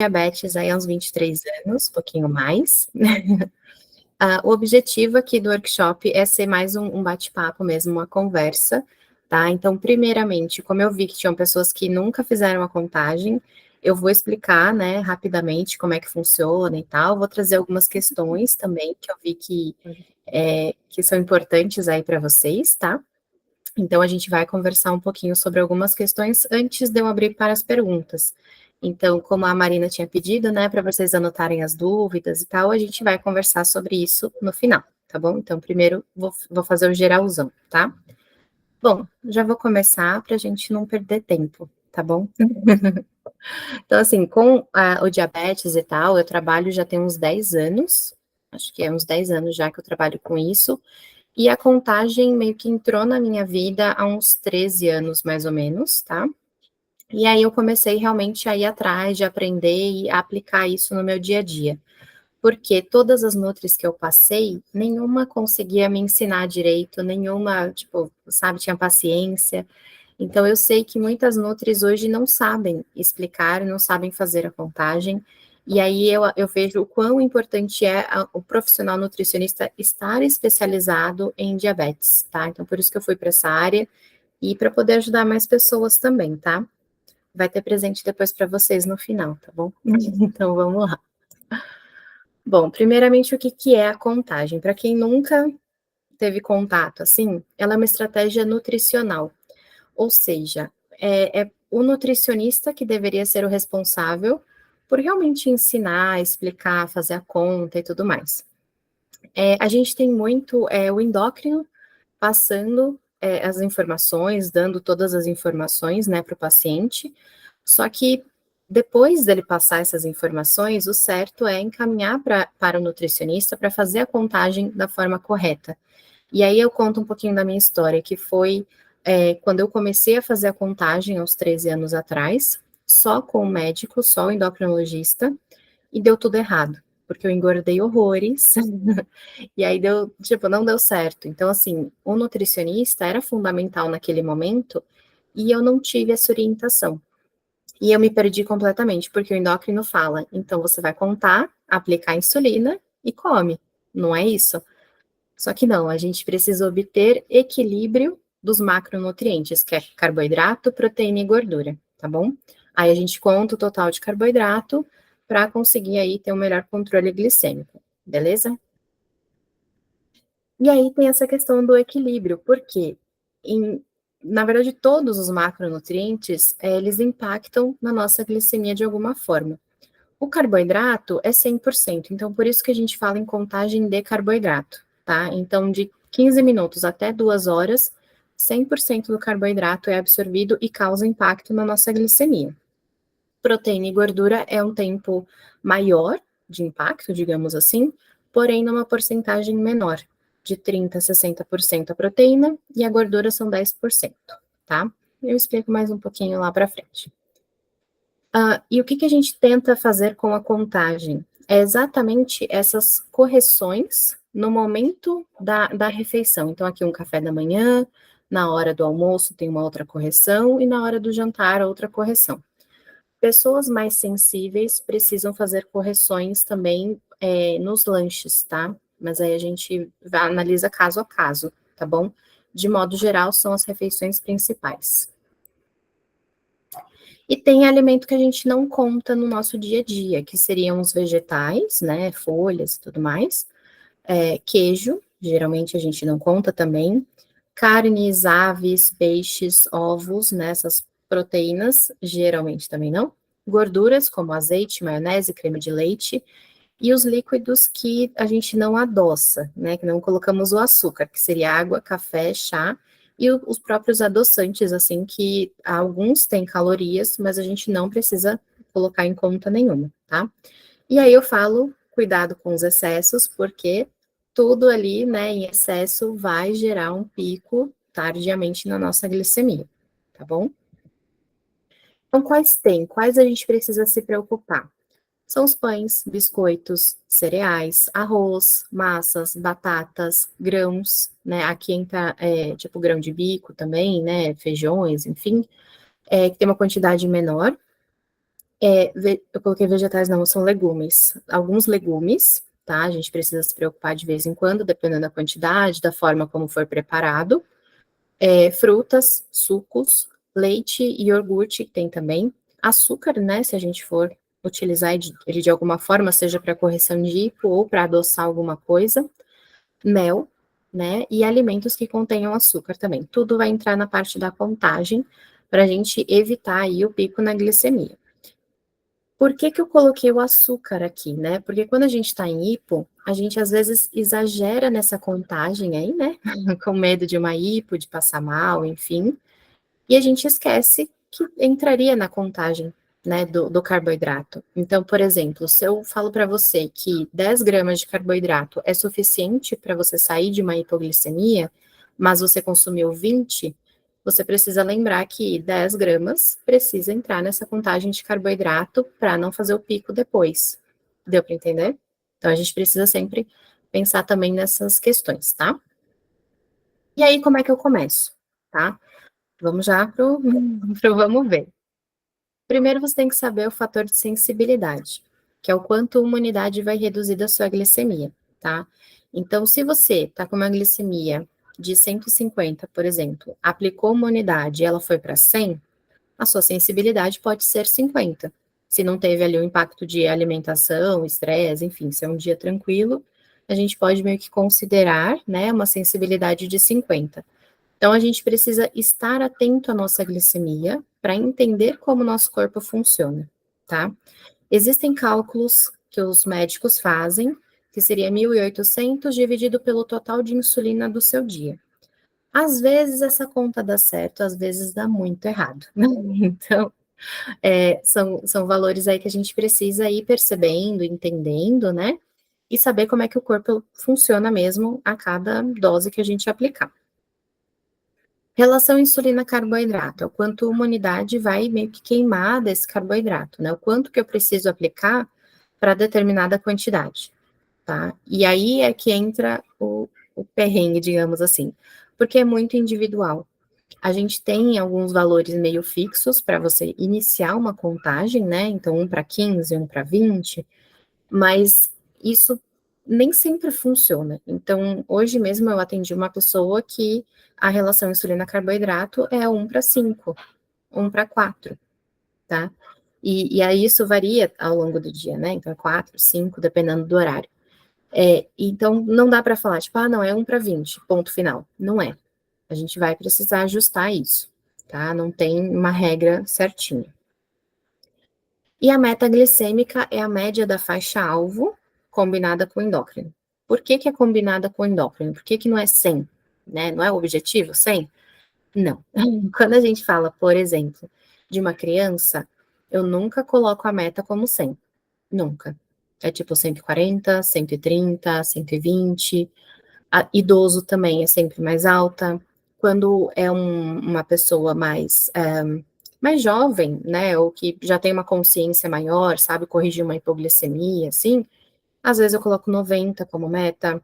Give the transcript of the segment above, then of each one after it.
Diabetes aí há uns 23 anos, um pouquinho mais. O objetivo aqui do workshop é ser mais um bate-papo mesmo, uma conversa, tá? Então, primeiramente, como eu vi que tinham pessoas que nunca fizeram a contagem, eu vou explicar, né, rapidamente como é que funciona e tal, vou trazer algumas questões também, que eu vi que são importantes aí para vocês, tá? Então, a gente vai conversar um pouquinho sobre algumas questões antes de eu abrir para as perguntas. Então, como a Marina tinha pedido, né, para vocês anotarem as dúvidas e tal, a gente vai conversar sobre isso no final, tá bom? Então, primeiro, vou fazer o geralzão, tá? Bom, já vou começar para a gente não perder tempo, tá bom? Então, assim, com o diabetes e tal, eu trabalho já tem uns 10 anos, acho que é uns 10 anos já que eu trabalho com isso, e a contagem meio que entrou na minha vida há uns 13 anos, mais ou menos, tá? E aí eu comecei realmente a ir atrás de aprender e aplicar isso no meu dia a dia. Porque todas as nutris que eu passei, nenhuma conseguia me ensinar direito, nenhuma, tipo, sabe, tinha paciência. Então eu sei que muitas nutris hoje não sabem explicar, não sabem fazer a contagem. E aí eu vejo o quão importante é o profissional nutricionista estar especializado em diabetes, tá? Então por isso que eu fui para essa área e para poder ajudar mais pessoas também, tá? Vai ter presente depois para vocês no final, tá bom? Então vamos lá. Bom, primeiramente, o que que é a contagem? Para quem nunca teve contato assim, ela é uma estratégia nutricional, ou seja, é o nutricionista que deveria ser o responsável por realmente ensinar, explicar, fazer a conta e tudo mais. A gente tem muito o endócrino passando as informações, dando todas as informações, né, para o paciente. Só que depois dele passar essas informações, o certo é encaminhar para o nutricionista para fazer a contagem da forma correta. E aí eu conto um pouquinho da minha história, que foi quando eu comecei a fazer a contagem, aos 13 anos atrás, só com o médico, só o endocrinologista, e deu tudo errado, porque eu engordei horrores, e aí deu, tipo, não deu certo. Então, assim, o nutricionista era fundamental naquele momento, e eu não tive essa orientação. E eu me perdi completamente, porque o endócrino fala, então você vai contar, aplicar insulina e come, não é isso? Só que não, a gente precisa obter equilíbrio dos macronutrientes, que é carboidrato, proteína e gordura, tá bom? Aí a gente conta o total de carboidrato para conseguir aí ter um melhor controle glicêmico, beleza? E aí tem essa questão do equilíbrio, porque na verdade todos os macronutrientes, eles impactam na nossa glicemia de alguma forma. O carboidrato é 100%, então por isso que a gente fala em contagem de carboidrato, tá? Então de 15 minutos até 2 horas, 100% do carboidrato é absorvido e causa impacto na nossa glicemia. Proteína e gordura é um tempo maior de impacto, digamos assim, porém numa porcentagem menor, de 30% a 60% a proteína e a gordura são 10%, tá? Eu explico mais um pouquinho lá para frente. E o que que a gente tenta fazer com a contagem? É exatamente essas correções no momento da refeição. Então, aqui um café da manhã, na hora do almoço tem uma outra correção, e na hora do jantar, outra correção. Pessoas mais sensíveis precisam fazer correções também nos lanches, tá? Mas aí a gente analisa caso a caso, tá bom? De modo geral, são as refeições principais. E tem alimento que a gente não conta no nosso dia a dia, que seriam os vegetais, né, folhas e tudo mais. Queijo, geralmente a gente não conta também. Carnes, aves, peixes, ovos, né, essas proteínas, geralmente também não. Gorduras, como azeite, maionese, creme de leite. E os líquidos que a gente não adoça, né, que não colocamos o açúcar, que seria água, café, chá, e os próprios adoçantes, assim, que alguns têm calorias, mas a gente não precisa colocar em conta nenhuma, tá? E aí eu falo, cuidado com os excessos, porque tudo ali, né, em excesso vai gerar um pico tardiamente na nossa glicemia, tá bom? Então, quais tem? Quais a gente precisa se preocupar? São os pães, biscoitos, cereais, arroz, massas, batatas, grãos, né? Aqui entra, tipo, grão de bico também, né? Feijões, enfim, que tem uma quantidade menor. Eu coloquei vegetais, não, são legumes. Alguns legumes, tá? A gente precisa se preocupar de vez em quando, dependendo da quantidade, da forma como for preparado. Frutas, sucos, leite e iogurte, que tem também. Açúcar, né? Se a gente for utilizar ele de alguma forma, seja para correção de hipo ou para adoçar alguma coisa. Mel, né? E alimentos que contenham açúcar também. Tudo vai entrar na parte da contagem para a gente evitar aí o pico na glicemia. Por que que eu coloquei o açúcar aqui, né? Porque quando a gente está em hipo, a gente às vezes exagera nessa contagem aí, né? Com medo de uma hipo, de passar mal, enfim. E a gente esquece que entraria na contagem, né, do carboidrato. Então, por exemplo, se eu falo para você que 10 gramas de carboidrato é suficiente para você sair de uma hipoglicemia, mas você consumiu 20, você precisa lembrar que 10 gramas precisa entrar nessa contagem de carboidrato para não fazer o pico depois. Deu para entender? Então, a gente precisa sempre pensar também nessas questões, tá? E aí, como é que eu começo, tá? Vamos já pro vamos ver. Primeiro você tem que saber o fator de sensibilidade, que é o quanto uma unidade vai reduzir da sua glicemia, tá? Então, se você tá com uma glicemia de 150, por exemplo, aplicou uma unidade e ela foi para 100, a sua sensibilidade pode ser 50. Se não teve ali o impacto de alimentação, estresse, enfim, se é um dia tranquilo, a gente pode meio que considerar, né, uma sensibilidade de 50. Então, a gente precisa estar atento à nossa glicemia para entender como o nosso corpo funciona, tá? Existem cálculos que os médicos fazem, que seria 1.800 dividido pelo total de insulina do seu dia. Às vezes essa conta dá certo, às vezes dá muito errado, né? Então, são valores aí que a gente precisa ir percebendo, entendendo, né? E saber como é que o corpo funciona mesmo a cada dose que a gente aplicar. Relação insulina-carboidrato, é o quanto uma unidade vai meio que queimar desse carboidrato, né? O quanto que eu preciso aplicar para determinada quantidade, tá? E aí é que entra o perrengue, digamos assim, porque é muito individual. A gente tem alguns valores meio fixos para você iniciar uma contagem, né? Então, um para 15, um para 20, mas isso nem sempre funciona. Então, hoje mesmo eu atendi uma pessoa que a relação insulina-carboidrato é 1 para 5, 1 para 4, tá? E aí isso varia ao longo do dia, né? Então, é 4, 5, dependendo do horário. Então, não dá para falar, tipo, não, é 1 para 20, ponto final. Não é. A gente vai precisar ajustar isso, tá? Não tem uma regra certinha. E a meta glicêmica é a média da faixa-alvo combinada com o endócrino. Por que que é combinada com o endócrino? Por que que não é 100? Né? Não é o objetivo 100? Não. Quando a gente fala, por exemplo, de uma criança, eu nunca coloco a meta como 100. Nunca. É tipo 140, 130, 120. Idoso também é sempre mais alta. Quando é uma pessoa mais jovem, né, ou que já tem uma consciência maior, sabe, corrigir uma hipoglicemia, assim, às vezes eu coloco 90 como meta,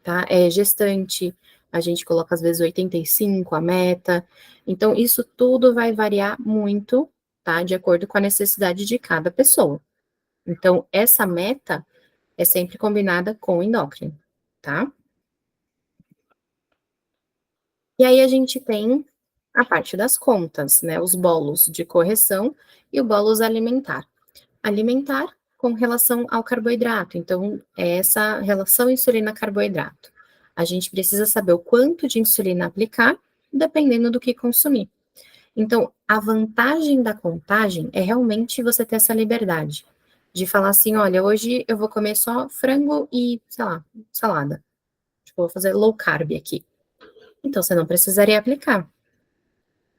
tá? Gestante, a gente coloca às vezes 85 a meta. Então, isso tudo vai variar muito, tá, de acordo com a necessidade de cada pessoa. Então, essa meta é sempre combinada com o endócrino, tá? E aí a gente tem a parte das contas, né? Os bolos de correção e o bolos alimentar. Alimentar com relação ao carboidrato. Então, é essa relação insulina-carboidrato. A gente precisa saber o quanto de insulina aplicar, dependendo do que consumir. Então, a vantagem da contagem é realmente você ter essa liberdade de falar assim, olha, hoje eu vou comer só frango e, sei lá, salada. Tipo, vou fazer low carb aqui. Então, você não precisaria aplicar,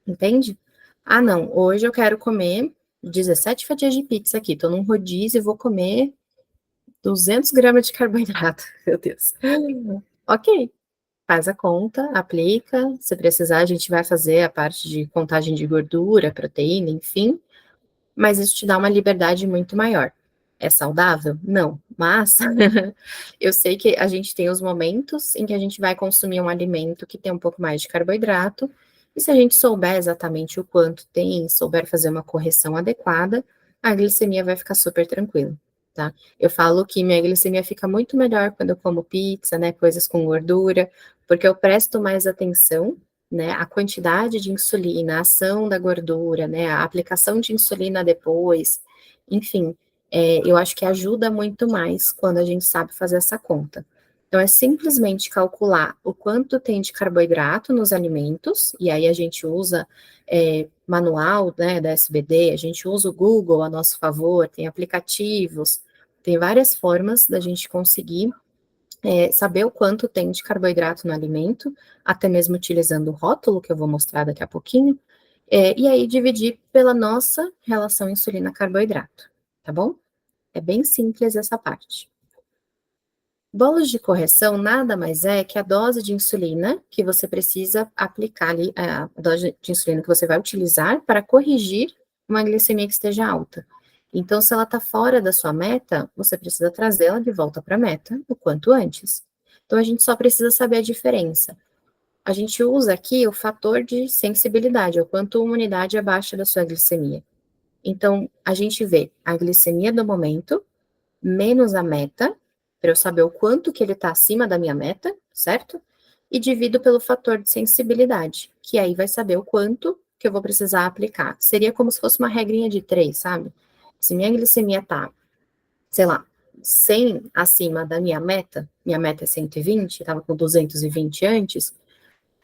entende? Ah, não, hoje eu quero comer 17 fatias de pizza aqui, tô num rodízio e vou comer 200 gramas de carboidrato, meu Deus. Ok, faz a conta, aplica, se precisar a gente vai fazer a parte de contagem de gordura, proteína, enfim, mas isso te dá uma liberdade muito maior. É saudável? Não, mas eu sei que a gente tem os momentos em que a gente vai consumir um alimento que tem um pouco mais de carboidrato, e se a gente souber exatamente o quanto tem, souber fazer uma correção adequada, a glicemia vai ficar super tranquila, tá? Eu falo que minha glicemia fica muito melhor quando eu como pizza, né, coisas com gordura, porque eu presto mais atenção, né, à quantidade de insulina, a ação da gordura, né, a aplicação de insulina depois, enfim, eu acho que ajuda muito mais quando a gente sabe fazer essa conta. Então, é simplesmente calcular o quanto tem de carboidrato nos alimentos, e aí a gente usa manual, né, da SBD, a gente usa o Google a nosso favor, tem aplicativos, tem várias formas da gente conseguir saber o quanto tem de carboidrato no alimento, até mesmo utilizando o rótulo, que eu vou mostrar daqui a pouquinho, e aí dividir pela nossa relação insulina-carboidrato, tá bom? É bem simples essa parte. Bolos de correção nada mais é que a dose de insulina que você precisa aplicar ali, a dose de insulina que você vai utilizar para corrigir uma glicemia que esteja alta. Então, se ela está fora da sua meta, você precisa trazê-la de volta para a meta o quanto antes. Então, a gente só precisa saber a diferença. A gente usa aqui o fator de sensibilidade, o quanto uma unidade abaixo da sua glicemia. Então, a gente vê a glicemia do momento, menos a meta, para eu saber o quanto que ele está acima da minha meta, certo? E divido pelo fator de sensibilidade, que aí vai saber o quanto que eu vou precisar aplicar. Seria como se fosse uma regrinha de 3, sabe? Se minha glicemia tá, sei lá, 100 acima da minha meta é 120, estava com 220 antes,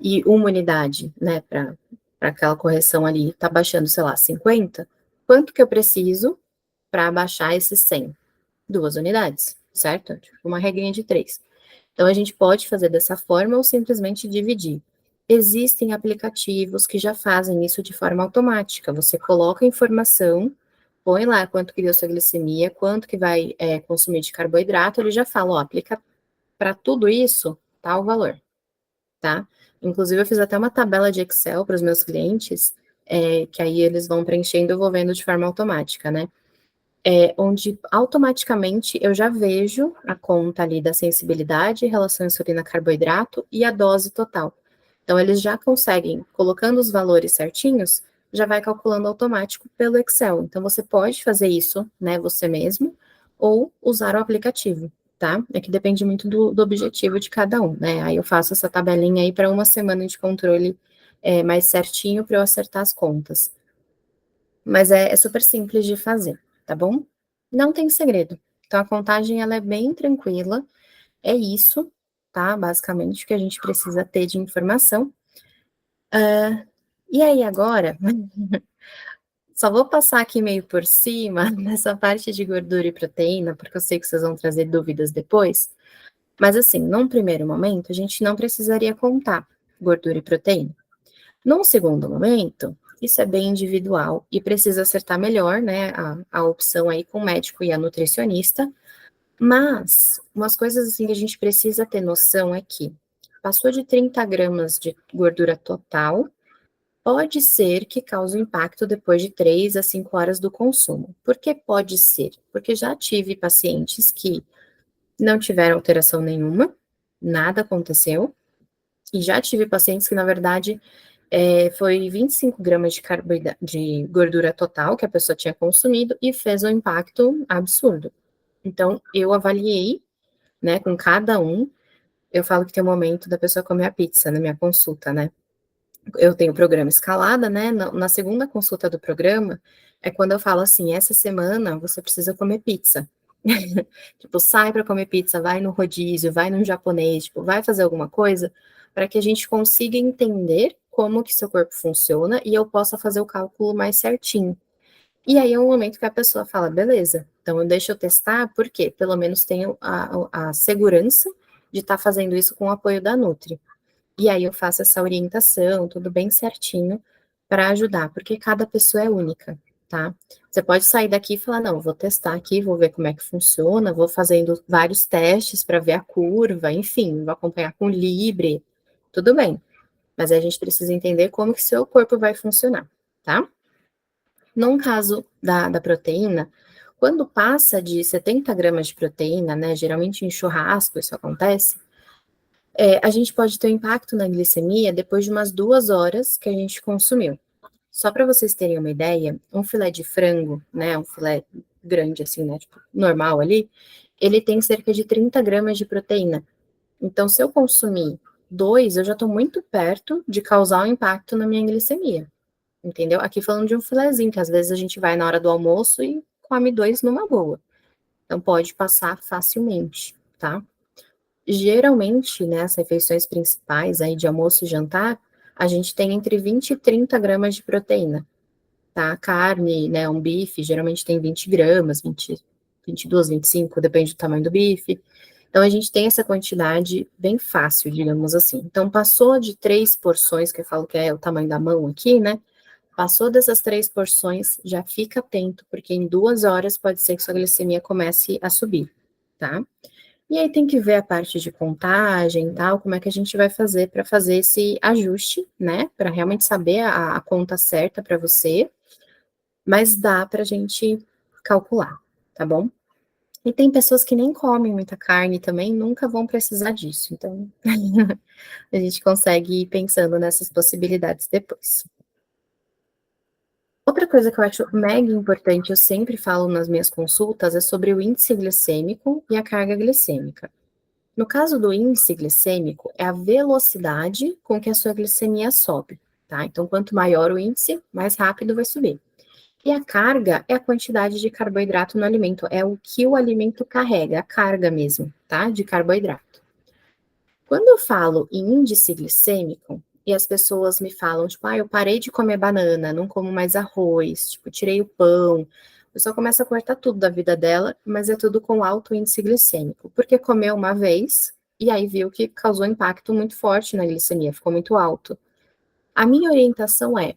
e uma unidade, né, para aquela correção ali, tá baixando, sei lá, 50, quanto que eu preciso para baixar esses 100? 2 unidades, certo? Tipo, uma regrinha de 3. Então, a gente pode fazer dessa forma ou simplesmente dividir. Existem aplicativos que já fazem isso de forma automática. Você coloca a informação, põe lá quanto que deu sua glicemia, quanto que vai consumir de carboidrato, ele já fala, ó, aplica para tudo isso tal valor, tá? Inclusive, eu fiz até uma tabela de Excel para os meus clientes, que aí eles vão preenchendo e eu vou vendo de forma automática, né? Onde automaticamente eu já vejo a conta ali da sensibilidade, relação insulina-carboidrato e a dose total. Então, eles já conseguem, colocando os valores certinhos, já vai calculando automático pelo Excel. Então, você pode fazer isso, né, você mesmo, ou usar o aplicativo, tá? É que depende muito do objetivo de cada um, né? Aí eu faço essa tabelinha aí para uma semana de controle mais certinho para eu acertar as contas. Mas é super simples de fazer, tá bom? Não tem segredo. Então, a contagem, ela é bem tranquila. É isso, tá? Basicamente, o que a gente precisa ter de informação. E aí, agora, só vou passar aqui meio por cima nessa parte de gordura e proteína, porque eu sei que vocês vão trazer dúvidas depois. Mas, assim, num primeiro momento, a gente não precisaria contar gordura e proteína. Num segundo momento, isso é bem individual e precisa acertar melhor, né, a opção aí com o médico e a nutricionista, mas umas coisas assim que a gente precisa ter noção é que passou de 30 gramas de gordura total, pode ser que cause impacto depois de 3 a 5 horas do consumo. Por que pode ser? Porque já tive pacientes que não tiveram alteração nenhuma, nada aconteceu, e já tive pacientes que, na verdade, foi 25 gramas de gordura total que a pessoa tinha consumido e fez um impacto absurdo. Então, eu avaliei, né, com cada um, eu falo que tem um momento da pessoa comer a pizza na minha consulta, né? Eu tenho o programa escalada, né? Na segunda consulta do programa, é quando eu falo assim, essa semana você precisa comer pizza. Tipo, sai para comer pizza, vai no rodízio, vai num japonês, tipo, vai fazer alguma coisa para que a gente consiga entender como que seu corpo funciona e eu possa fazer o cálculo mais certinho. E aí é um momento que a pessoa fala, beleza, então deixa eu testar, porque pelo menos tenho a segurança de estar fazendo isso com o apoio da Nutri. E aí eu faço essa orientação, tudo bem certinho, para ajudar, porque cada pessoa é única, tá? Você pode sair daqui e falar, não, vou testar aqui, vou ver como é que funciona, vou fazendo vários testes para ver a curva, enfim, vou acompanhar com Libre, tudo bem. Mas aí a gente precisa entender como que seu corpo vai funcionar, tá? Num caso da proteína, quando passa de 70 gramas de proteína, né, geralmente em churrasco isso acontece, a gente pode ter um impacto na glicemia depois de umas 2 horas que a gente consumiu. Só para vocês terem uma ideia, um filé de frango, né, um filé grande assim, né, tipo, normal ali, ele tem cerca de 30 gramas de proteína. Então, se eu consumir 2, eu já estou muito perto de causar um impacto na minha glicemia, entendeu? Aqui falando de um filezinho, que às vezes a gente vai na hora do almoço e come 2 numa boa. Então, pode passar facilmente, tá? Geralmente, né, as refeições principais aí de almoço e jantar, a gente tem entre 20 e 30 gramas de proteína, tá? Carne, né, um bife, geralmente tem 20 gramas, 22, 25, depende do tamanho do bife. Então, a gente tem essa quantidade bem fácil, digamos assim. Então, passou de 3 porções, que eu falo que é o tamanho da mão aqui, né? Passou dessas 3 porções, já fica atento, porque em 2 horas pode ser que sua glicemia comece a subir, tá? E aí tem que ver a parte de contagem e tal, como é que a gente vai fazer para fazer esse ajuste, né? Para realmente saber a conta certa para você, mas dá para a gente calcular, tá bom? E tem pessoas que nem comem muita carne também, nunca vão precisar disso. Então, a gente consegue ir pensando nessas possibilidades depois. Outra coisa que eu acho mega importante, eu sempre falo nas minhas consultas, é sobre o índice glicêmico e a carga glicêmica. No caso do índice glicêmico, é a velocidade com que a sua glicemia sobe, tá? Então, quanto maior o índice, mais rápido vai subir. E a carga é a quantidade de carboidrato no alimento, é o que o alimento carrega, a carga mesmo, tá? De carboidrato. Quando eu falo em índice glicêmico, e as pessoas me falam, tipo, eu parei de comer banana, não como mais arroz, tipo, tirei o pão. A pessoa começa a cortar tudo da vida dela, mas é tudo com alto índice glicêmico, porque comeu uma vez e aí viu que causou impacto muito forte na glicemia, ficou muito alto. A minha orientação é,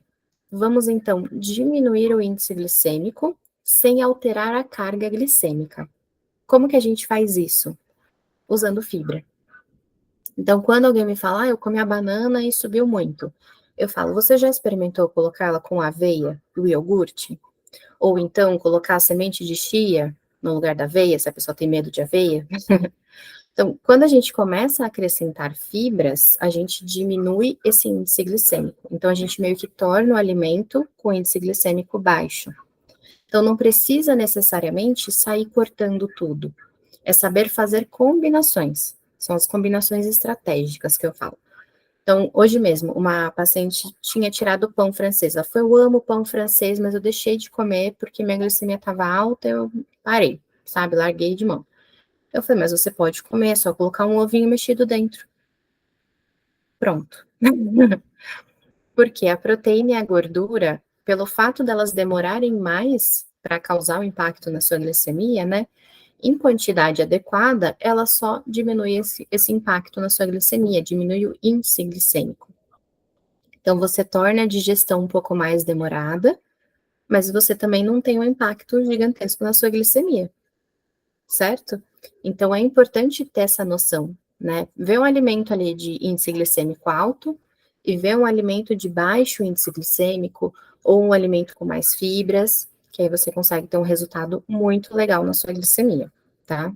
vamos então diminuir o índice glicêmico sem alterar a carga glicêmica. Como que a gente faz isso? Usando fibra. Então, quando alguém me fala, eu comi a banana e subiu muito, eu falo, você já experimentou colocá-la com aveia e iogurte? Ou então colocar a semente de chia no lugar da aveia, se a pessoa tem medo de aveia? Então, quando a gente começa a acrescentar fibras, a gente diminui esse índice glicêmico. Então, a gente meio que torna o alimento com índice glicêmico baixo. Então, não precisa necessariamente sair cortando tudo. É saber fazer combinações. São as combinações estratégicas que eu falo. Então, hoje mesmo, uma paciente tinha tirado o pão francês. Ela falou, eu amo pão francês, mas eu deixei de comer porque minha glicemia estava alta, eu parei, sabe? Larguei de mão. Eu falei, mas você pode comer, é só colocar um ovinho mexido dentro. Pronto. Porque a proteína e a gordura, pelo fato delas demorarem mais para causar o impacto na sua glicemia, né? Em quantidade adequada, ela só diminui esse impacto na sua glicemia, diminui o índice glicêmico. Então, você torna a digestão um pouco mais demorada, mas você também não tem um impacto gigantesco na sua glicemia, certo? Então, é importante ter essa noção, né? Ver um alimento ali de índice glicêmico alto e ver um alimento de baixo índice glicêmico ou um alimento com mais fibras, que aí você consegue ter um resultado muito legal na sua glicemia, tá?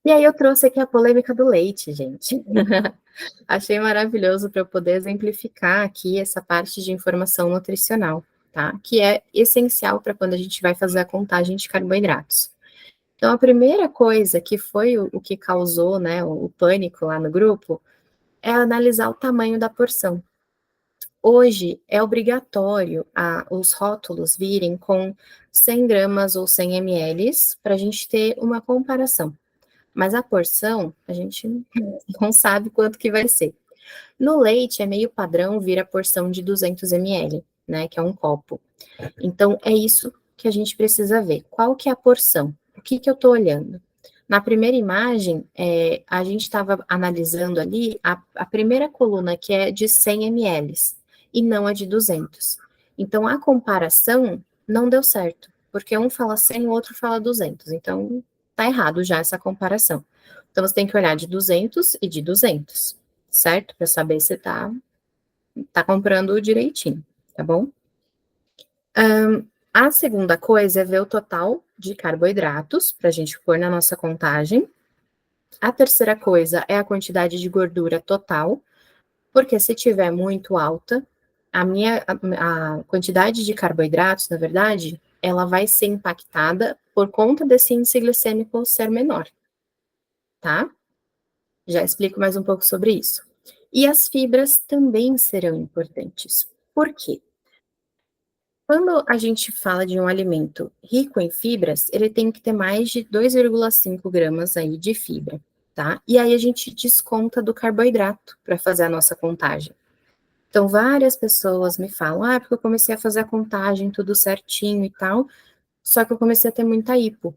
E aí eu trouxe aqui a polêmica do leite, gente. Achei maravilhoso para eu poder exemplificar aqui essa parte de informação nutricional, tá? Que é essencial para quando a gente vai fazer a contagem de carboidratos. Então, a primeira coisa que foi o que causou, né, o pânico lá no grupo, é analisar o tamanho da porção. Hoje é obrigatório os rótulos virem com 100 gramas ou 100 ml para a gente ter uma comparação. Mas a porção, a gente não sabe quanto que vai ser. No leite, é meio padrão vir a porção de 200 ml, né, que é um copo. Então, é isso que a gente precisa ver. Qual que é a porção? O que que eu estou olhando? Na primeira imagem, a gente estava analisando ali a primeira coluna, que é de 100 ml, e não a de 200. Então, a comparação não deu certo, porque um fala 100, o outro fala 200. Então, tá errado já essa comparação. Então, você tem que olhar de 200 e de 200, certo? Para saber se tá comprando direitinho, tá bom? A segunda coisa é ver o total de carboidratos, para a gente pôr na nossa contagem. A terceira coisa é a quantidade de gordura total, porque se tiver muito alta, a quantidade de carboidratos, na verdade, ela vai ser impactada por conta desse índice glicêmico ser menor, tá? Já explico mais um pouco sobre isso. E as fibras também serão importantes. Por quê? Quando a gente fala de um alimento rico em fibras, ele tem que ter mais de 2,5 gramas aí de fibra, tá? E aí a gente desconta do carboidrato para fazer a nossa contagem. Então, várias pessoas me falam, porque eu comecei a fazer a contagem tudo certinho e tal, só que eu comecei a ter muita hipo.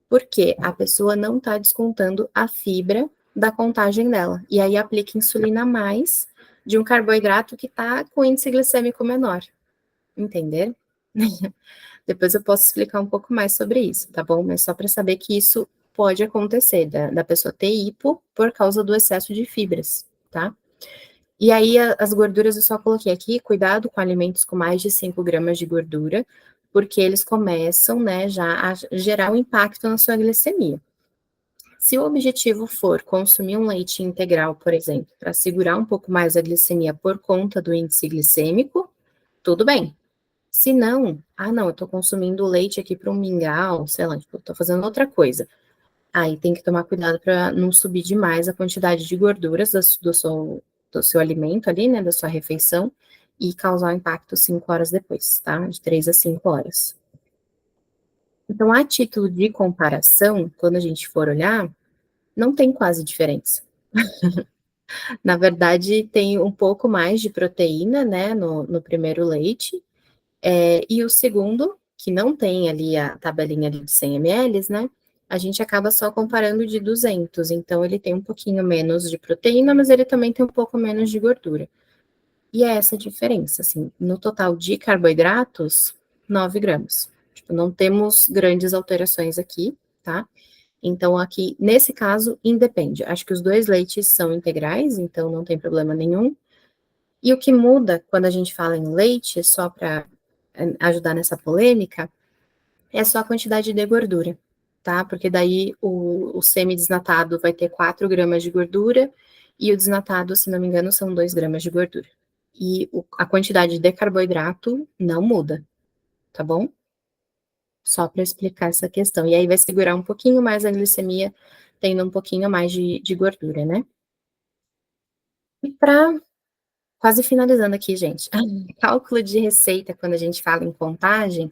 Por quê? A pessoa não está descontando a fibra da contagem dela. E aí aplica insulina a mais de um carboidrato que está com índice glicêmico menor. Entender? Depois eu posso explicar um pouco mais sobre isso, tá bom? Mas só para saber que isso pode acontecer, da pessoa ter hipo por causa do excesso de fibras, tá? E aí, as gorduras eu só coloquei aqui, cuidado com alimentos com mais de 5 gramas de gordura, porque eles começam, né, já a gerar um impacto na sua glicemia. Se o objetivo for consumir um leite integral, por exemplo, para segurar um pouco mais a glicemia por conta do índice glicêmico, tudo bem. Se não, não, eu estou consumindo leite aqui para um mingau, sei lá, tipo, estou fazendo outra coisa. Aí tem que tomar cuidado para não subir demais a quantidade de gorduras do seu alimento ali, né, da sua refeição, e causar um impacto 5 horas depois, tá? De 3 a 5 horas. Então, a título de comparação, quando a gente for olhar, não tem quase diferença. Na verdade, tem um pouco mais de proteína, né, no primeiro leite, e o segundo, que não tem ali a tabelinha ali de 100 ml, né, a gente acaba só comparando de 200, então ele tem um pouquinho menos de proteína, mas ele também tem um pouco menos de gordura. E é essa a diferença, assim, no total de carboidratos, 9 gramas. Tipo, não temos grandes alterações aqui, tá? Então, aqui, nesse caso, independe. Acho que os dois leites são integrais, então não tem problema nenhum. E o que muda quando a gente fala em leite, só para ajudar nessa polêmica, é só a quantidade de gordura, tá? Porque daí o semi-desnatado vai ter 4 gramas de gordura e o desnatado, se não me engano, são 2 gramas de gordura. E a quantidade de carboidrato não muda, tá bom? Só para explicar essa questão. E aí vai segurar um pouquinho mais a glicemia, tendo um pouquinho mais de gordura, né? E para quase finalizando aqui, gente, cálculo de receita, quando a gente fala em contagem,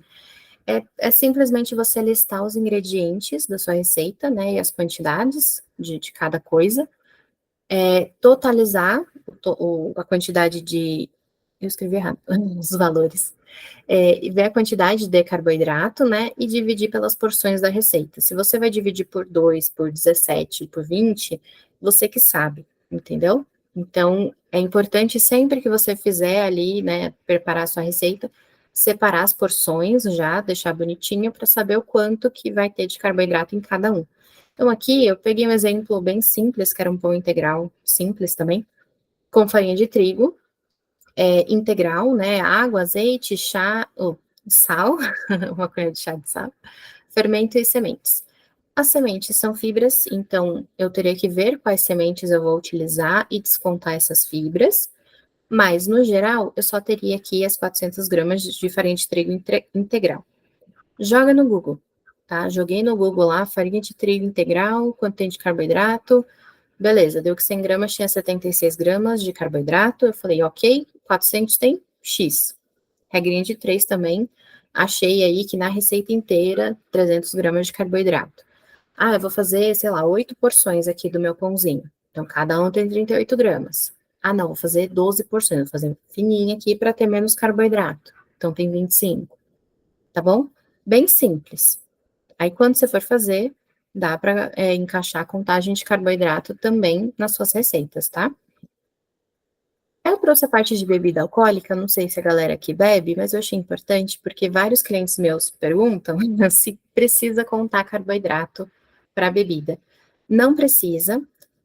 é simplesmente você listar os ingredientes da sua receita, né, e as quantidades de cada coisa, totalizar a quantidade de. Eu escrevi errado, os valores. E ver a quantidade de carboidrato, né, e dividir pelas porções da receita. Se você vai dividir por 2, por 17, por 20, você que sabe, entendeu? Então, é importante sempre que você fizer ali, né, preparar a sua receita, separar as porções já, deixar bonitinho para saber o quanto que vai ter de carboidrato em cada um. Então, aqui eu peguei um exemplo bem simples, que era um pão integral simples também, com farinha de trigo, integral, né? Água, azeite, chá, sal, uma colher de chá de sal, fermento e sementes. As sementes são fibras, então eu teria que ver quais sementes eu vou utilizar e descontar essas fibras, mas no geral eu só teria aqui as 400 gramas de farinha de trigo integral. Joga no Google, tá? Joguei no Google lá, farinha de trigo integral, quanto tem de carboidrato, beleza, deu que 100 gramas tinha 76 gramas de carboidrato. Eu falei, ok, 400 tem X. Regrinha de 3 também. Achei aí que na receita inteira, 300 gramas de carboidrato. Eu vou fazer, sei lá, 8 porções aqui do meu pãozinho. Então, cada um tem 38 gramas. Não, vou fazer 12 porções. Vou fazer fininha aqui para ter menos carboidrato. Então, tem 25. Tá bom? Bem simples. Aí, quando você for fazer, dá para encaixar a contagem de carboidrato também nas suas receitas, tá? Eu trouxe a parte de bebida alcoólica, não sei se a galera aqui bebe, mas eu achei importante porque vários clientes meus perguntam se precisa contar carboidrato para bebida. Não precisa,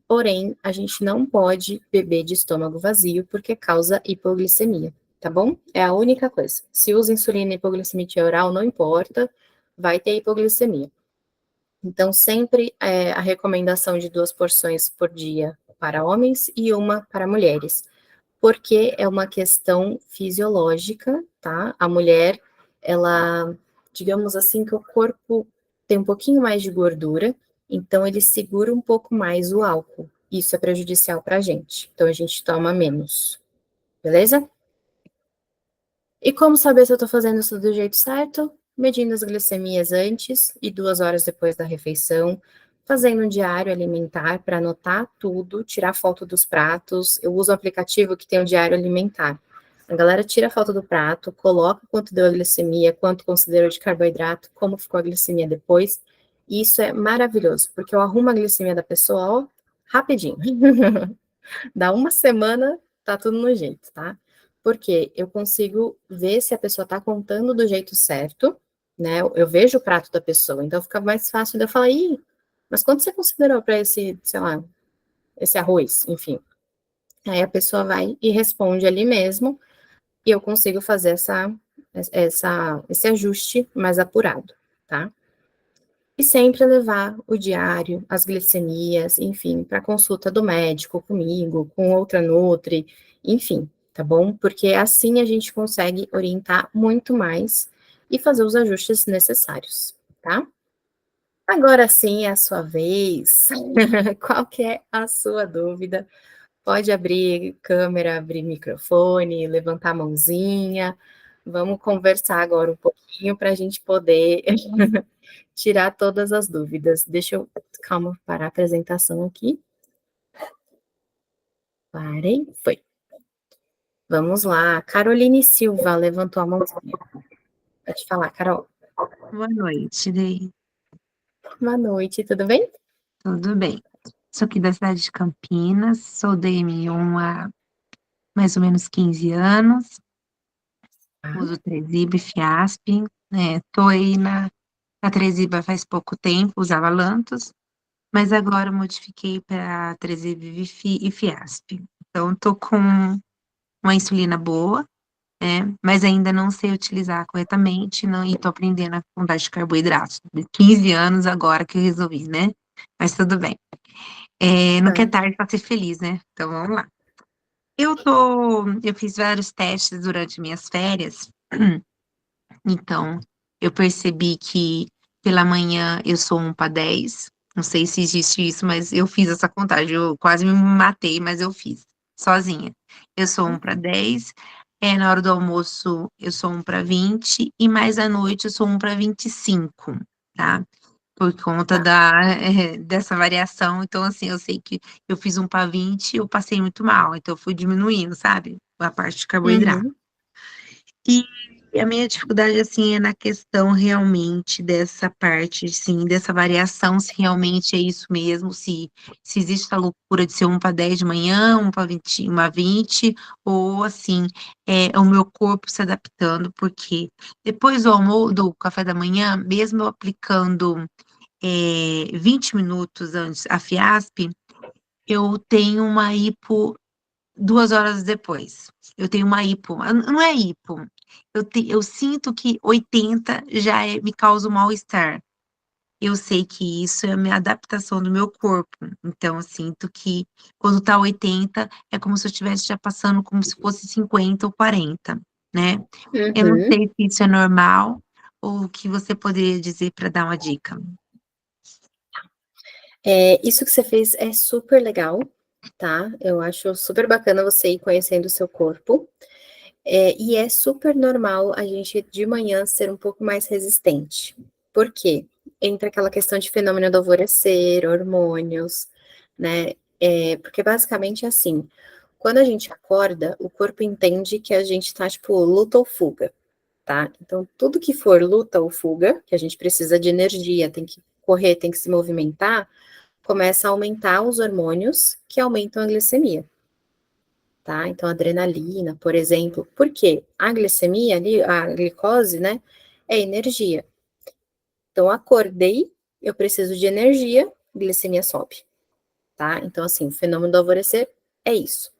porém, a gente não pode beber de estômago vazio porque causa hipoglicemia, tá bom? É a única coisa. Se usa insulina e hipoglicemia oral, não importa, vai ter hipoglicemia. Então, sempre a recomendação de 2 porções por dia para homens e uma para mulheres. porque é uma questão fisiológica, tá? A mulher, ela, digamos assim, que o corpo tem um pouquinho mais de gordura, então ele segura um pouco mais o álcool. Isso é prejudicial para a gente. Então a gente toma menos, beleza? E como saber se eu estou fazendo isso do jeito certo? Medindo as glicemias antes e 2 horas depois da refeição, fazendo um diário alimentar para anotar tudo, tirar foto dos pratos. Eu uso um aplicativo que tem um diário alimentar. A galera tira a foto do prato, coloca quanto deu a glicemia, quanto considerou de carboidrato, como ficou a glicemia depois. E isso é maravilhoso, porque eu arrumo a glicemia da pessoa, ó, rapidinho. Dá uma semana, tá tudo no jeito, tá? Porque eu consigo ver se a pessoa tá contando do jeito certo, né? Eu vejo o prato da pessoa, então fica mais fácil de eu falar, ih, mas quanto você considerou para esse, sei lá, esse arroz, enfim. Aí a pessoa vai e responde ali mesmo, e eu consigo fazer esse ajuste mais apurado, tá? E sempre levar o diário, as glicemias, enfim, para consulta do médico, comigo, com outra nutri, enfim, tá bom? Porque assim a gente consegue orientar muito mais e fazer os ajustes necessários, tá? Agora sim é a sua vez. Qual que é a sua dúvida? Pode abrir câmera, abrir microfone, levantar a mãozinha. Vamos conversar agora um pouquinho para a gente poder tirar todas as dúvidas. Deixa eu, calma, parar a apresentação aqui. Parei, foi. Vamos lá. Caroline Silva levantou a mãozinha. Pode falar, Carol. Boa noite, Dei. Boa noite, tudo bem? Tudo bem? Sou aqui da cidade de Campinas, sou DM1 há mais ou menos 15 anos, Ah, uso Tresiba e Fiasp, né? Tô aí na Tresiba faz pouco tempo, usava Lantus, mas agora modifiquei para Tresiba e Fiasp. Então, tô com uma insulina boa, né? Mas ainda não sei utilizar corretamente, não, e tô aprendendo a quantidade de carboidratos. De 15 anos agora que eu resolvi, né? Mas tudo bem. Nunca é tá. tarde para ser feliz, né? Então vamos lá. Eu fiz vários testes durante minhas férias, então eu percebi que pela manhã eu sou 1 para 10. Não sei se existe isso, mas eu fiz essa contagem. Eu quase me matei, mas eu fiz sozinha. Eu sou 1 para 10. Na hora do almoço eu sou 1 para 20 e mais à noite eu sou 1 para 25, tá? Por conta Tá. dessa variação. Então, assim, eu sei que eu fiz 1 para 20 e eu passei muito mal. Então, eu fui diminuindo, sabe? A parte de carboidrato. Uhum, E a minha dificuldade, assim, é na questão realmente dessa parte, sim, dessa variação, se realmente é isso mesmo, se existe essa loucura de ser 1 para 10 de manhã, 1 para 20, 1 para 20, ou, assim, é o meu corpo se adaptando, porque depois do almoço, do café da manhã, mesmo eu aplicando 20 minutos antes a Fiasp, eu tenho uma hipo 2 horas depois. Eu tenho uma hipo, não é hipo, eu sinto que 80 já me causa um mal-estar. Eu sei que isso é a minha adaptação do meu corpo. Então, eu sinto que quando tá 80, é como se eu estivesse já passando como se fosse 50 ou 40, né? Eu não uhum. sei se isso é normal ou o que você poderia dizer para dar uma dica. Isso que você fez é super legal, tá? Eu acho super bacana você ir conhecendo o seu corpo. E é super normal a gente de manhã ser um pouco mais resistente. Por quê? Entra aquela questão de fenômeno do alvorecer, hormônios, né? Porque basicamente é assim, quando a gente acorda, o corpo entende que a gente tá, tipo, luta ou fuga, tá? Então, tudo que for luta ou fuga, que a gente precisa de energia, tem que correr, tem que se movimentar, começa a aumentar os hormônios que aumentam a glicemia, tá? Então, adrenalina, por exemplo. Por quê? A glicemia ali, a glicose, né, é energia. Então, acordei, eu preciso de energia, glicemia sobe, tá? Então, assim, o fenômeno do alvorecer é isso.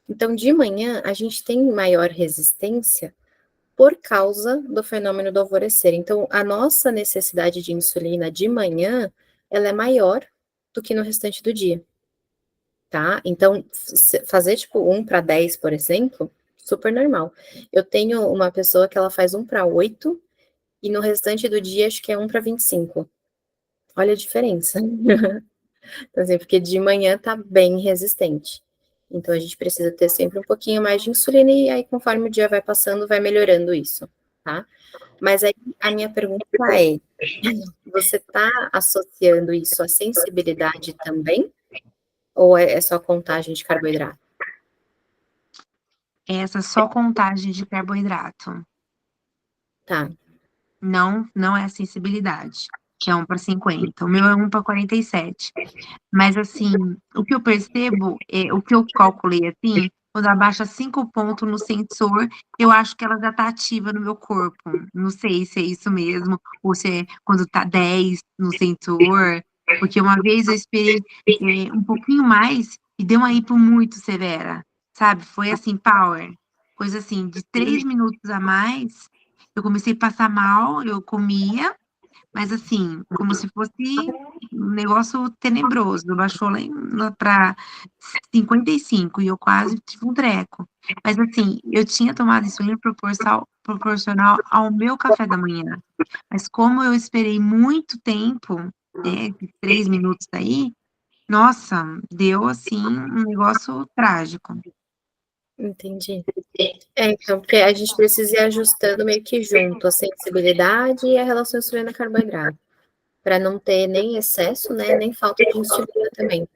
Então, de manhã, a gente tem maior resistência por causa do fenômeno do alvorecer. Então, a nossa necessidade de insulina de manhã, ela é maior do que no restante do dia. tá? Então, fazer tipo 1 para 10, por exemplo, super normal. Eu tenho uma pessoa que ela faz 1 para 8 e no restante do dia acho que é 1 para 25. Olha a diferença. Então, assim, porque de manhã tá bem resistente. Então, a gente precisa ter sempre um pouquinho mais de insulina e aí, conforme o dia vai passando, vai melhorando isso, tá? Mas aí, a minha pergunta é, você tá associando isso à sensibilidade também? Ou é só contagem de carboidrato? Essa só contagem de carboidrato. Tá. Não é a sensibilidade, que é 1 para 50. O meu é 1 para 47. Mas, assim, o que eu percebo, o que eu calculei, assim, quando abaixa 5 pontos no sensor, eu acho que ela já tá ativa no meu corpo. Não sei se é isso mesmo, ou se é quando tá 10 no sensor, porque uma vez eu esperei, um pouquinho mais e deu uma hipo muito severa, sabe? Foi assim, power, coisa assim, de 3 minutos a mais, eu comecei a passar mal, eu comia, mas assim, como se fosse um negócio tenebroso, baixou lá para 55 e eu quase tive um treco. Mas assim, eu tinha tomado insulina proporcional ao meu café da manhã. Mas como eu esperei muito tempo, né, de 3 minutos daí, nossa, deu assim um negócio trágico. Entendi. Então, porque a gente precisa ir ajustando meio que junto a sensibilidade e a relação insulina-carboidrato, para não ter nem excesso, né, nem falta de insulina também,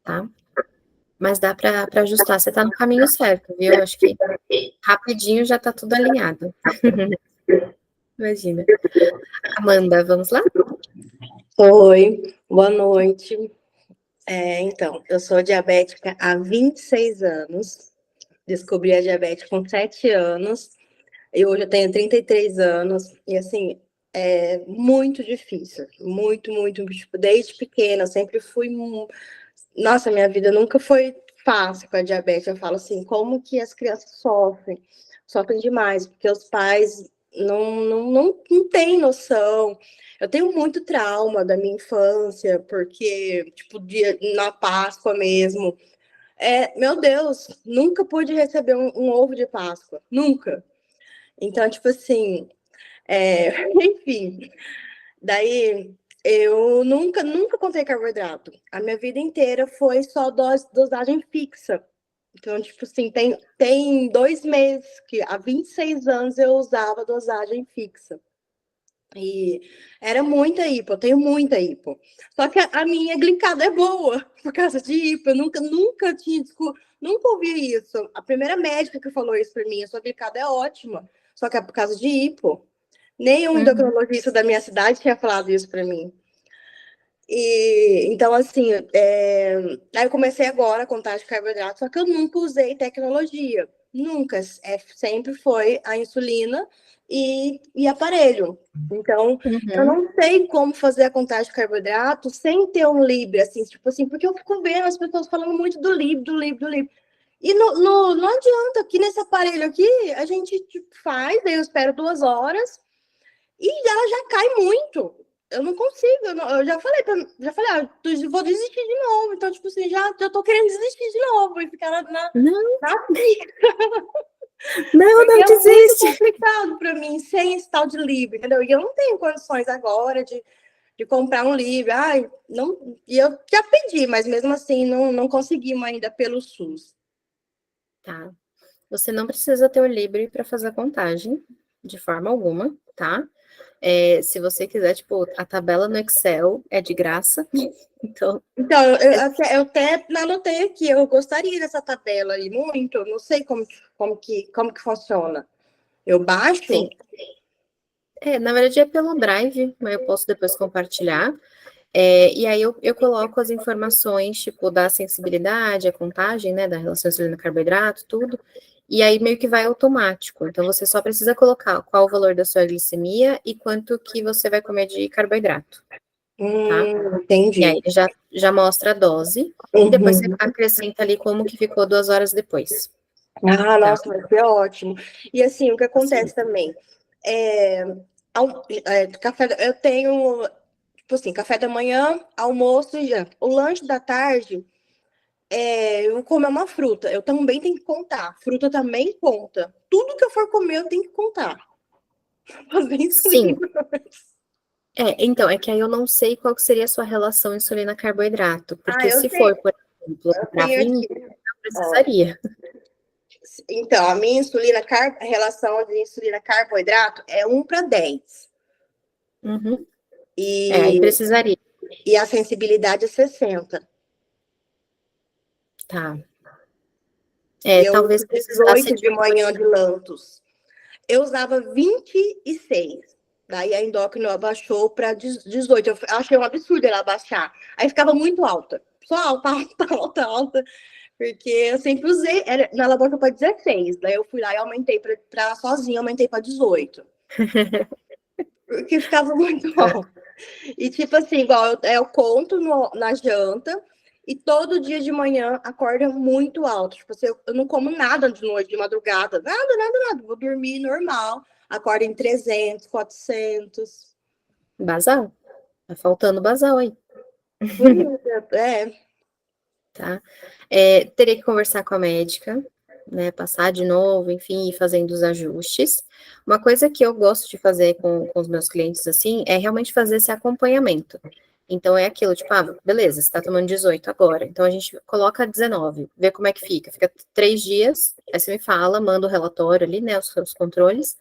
tá? Mas dá para ajustar, você tá no caminho certo, viu? Eu acho que rapidinho já tá tudo alinhado. Imagina. Amanda, vamos lá? Oi, boa noite. Então, eu sou diabética há 26 anos. Descobri a diabetes com 7 anos. E hoje eu tenho 33 anos. E, assim, é muito difícil. Muito, muito. Tipo, desde pequena, eu sempre fui... Nossa, minha vida nunca foi fácil com a diabetes. Eu falo assim, como que as crianças sofrem? Sofrem demais, porque os pais não têm noção. Eu tenho muito trauma da minha infância, porque, tipo, na Páscoa mesmo. Meu Deus, nunca pude receber um ovo de Páscoa. Nunca. Então, tipo assim, enfim. Daí eu nunca contei carboidrato. A minha vida inteira foi só dosagem fixa. Então, tipo assim, tem 2 meses que há 26 anos eu usava dosagem fixa. E era muita hipo, eu tenho muita hipo. Só que a minha glicada é boa por causa de hipo. Eu nunca tinha, nunca ouvi isso. A primeira médica que falou isso para mim, a sua glicada é ótima, só que é por causa de hipo. Nenhum endocrinologista da minha cidade tinha falado isso para mim. E então, assim, aí eu comecei agora a contar de carboidrato, só que eu nunca usei tecnologia. Nunca. Sempre foi a insulina e aparelho. Então, eu não sei como fazer a contagem de carboidrato sem ter um Libre, assim, tipo assim, porque eu fico vendo as pessoas falando muito do Libre, do Libre, do Libre. E não adianta, aqui nesse aparelho aqui, a gente tipo, faz, aí eu espero 2 horas e ela já cai muito. Eu não consigo, eu já falei, vou desistir de novo. Então, tipo assim, já tô querendo desistir de novo e ficar Não, na não, porque não é muito desiste. complicado para mim sem esse tal de livro, entendeu? E eu não tenho condições agora de comprar um livro. Ai, não, e eu já pedi, mas mesmo assim não conseguimos ainda pelo SUS. Tá. Você não precisa ter o Libre para fazer a contagem, de forma alguma, tá? Se você quiser, tipo, a tabela no Excel é de graça. Então, Então, eu até anotei aqui, eu gostaria dessa tabela aí muito, não sei como que funciona. Eu baixo? sim. Na verdade é pelo Drive, mas eu posso depois compartilhar. E aí eu coloco as informações, tipo, da sensibilidade, a contagem, né, da relação insulina-carboidrato, tudo, e aí meio que vai automático. Então, você só precisa colocar qual o valor da sua glicemia e quanto que você vai comer de carboidrato, tá? E aí Entendi. já mostra a dose, e depois você Uhum. acrescenta ali como que ficou 2 horas depois, Ah, tá? nossa, vai ser ótimo. E assim, o que Assim, acontece também, é, eu tenho, tipo assim, café da manhã, almoço e janta. O lanche da tarde, eu comer uma fruta, eu também tenho que contar. Fruta também conta. Tudo que eu for comer, eu tenho que contar. Fazer Sim. insulina. Então, é que aí eu não sei qual que seria a sua relação insulina-carboidrato, porque Eu se sei. for, por exemplo, Eu para tenho 20, aqui. não precisaria. Então, a minha a relação de insulina-carboidrato é 1:10. Uhum. Aí E, precisaria. e a sensibilidade é 60. Tá. E eu Talvez uso precisasse 18 de de manhã de Lantus. Eu usava 26. Daí a endócrina abaixou para 18. Eu achei um absurdo ela abaixar. Aí ficava muito alta. Só alta, alta, alta, alta. Porque eu sempre usei. Na laboratório para 16. Daí eu fui lá e aumentei para sozinha, aumentei para 18. Porque ficava muito alto. E tipo assim, igual eu conto na janta. E todo dia de manhã acorda muito alto. Tipo assim, eu não como nada de noite, de madrugada. Nada, nada, nada. Vou dormir normal. Acordo em 300, 400. Basal. Tá faltando basal aí, É. tá? Teria que conversar com a médica, né? Passar de novo, enfim, ir fazendo os ajustes. Uma coisa que eu gosto de fazer com os meus clientes, assim, é realmente fazer esse acompanhamento. Então, é aquilo, tipo, beleza, você tá tomando 18 agora, então a gente coloca 19, vê como é que fica. Fica 3 dias, aí você me fala, manda o relatório ali, né, os seus controles.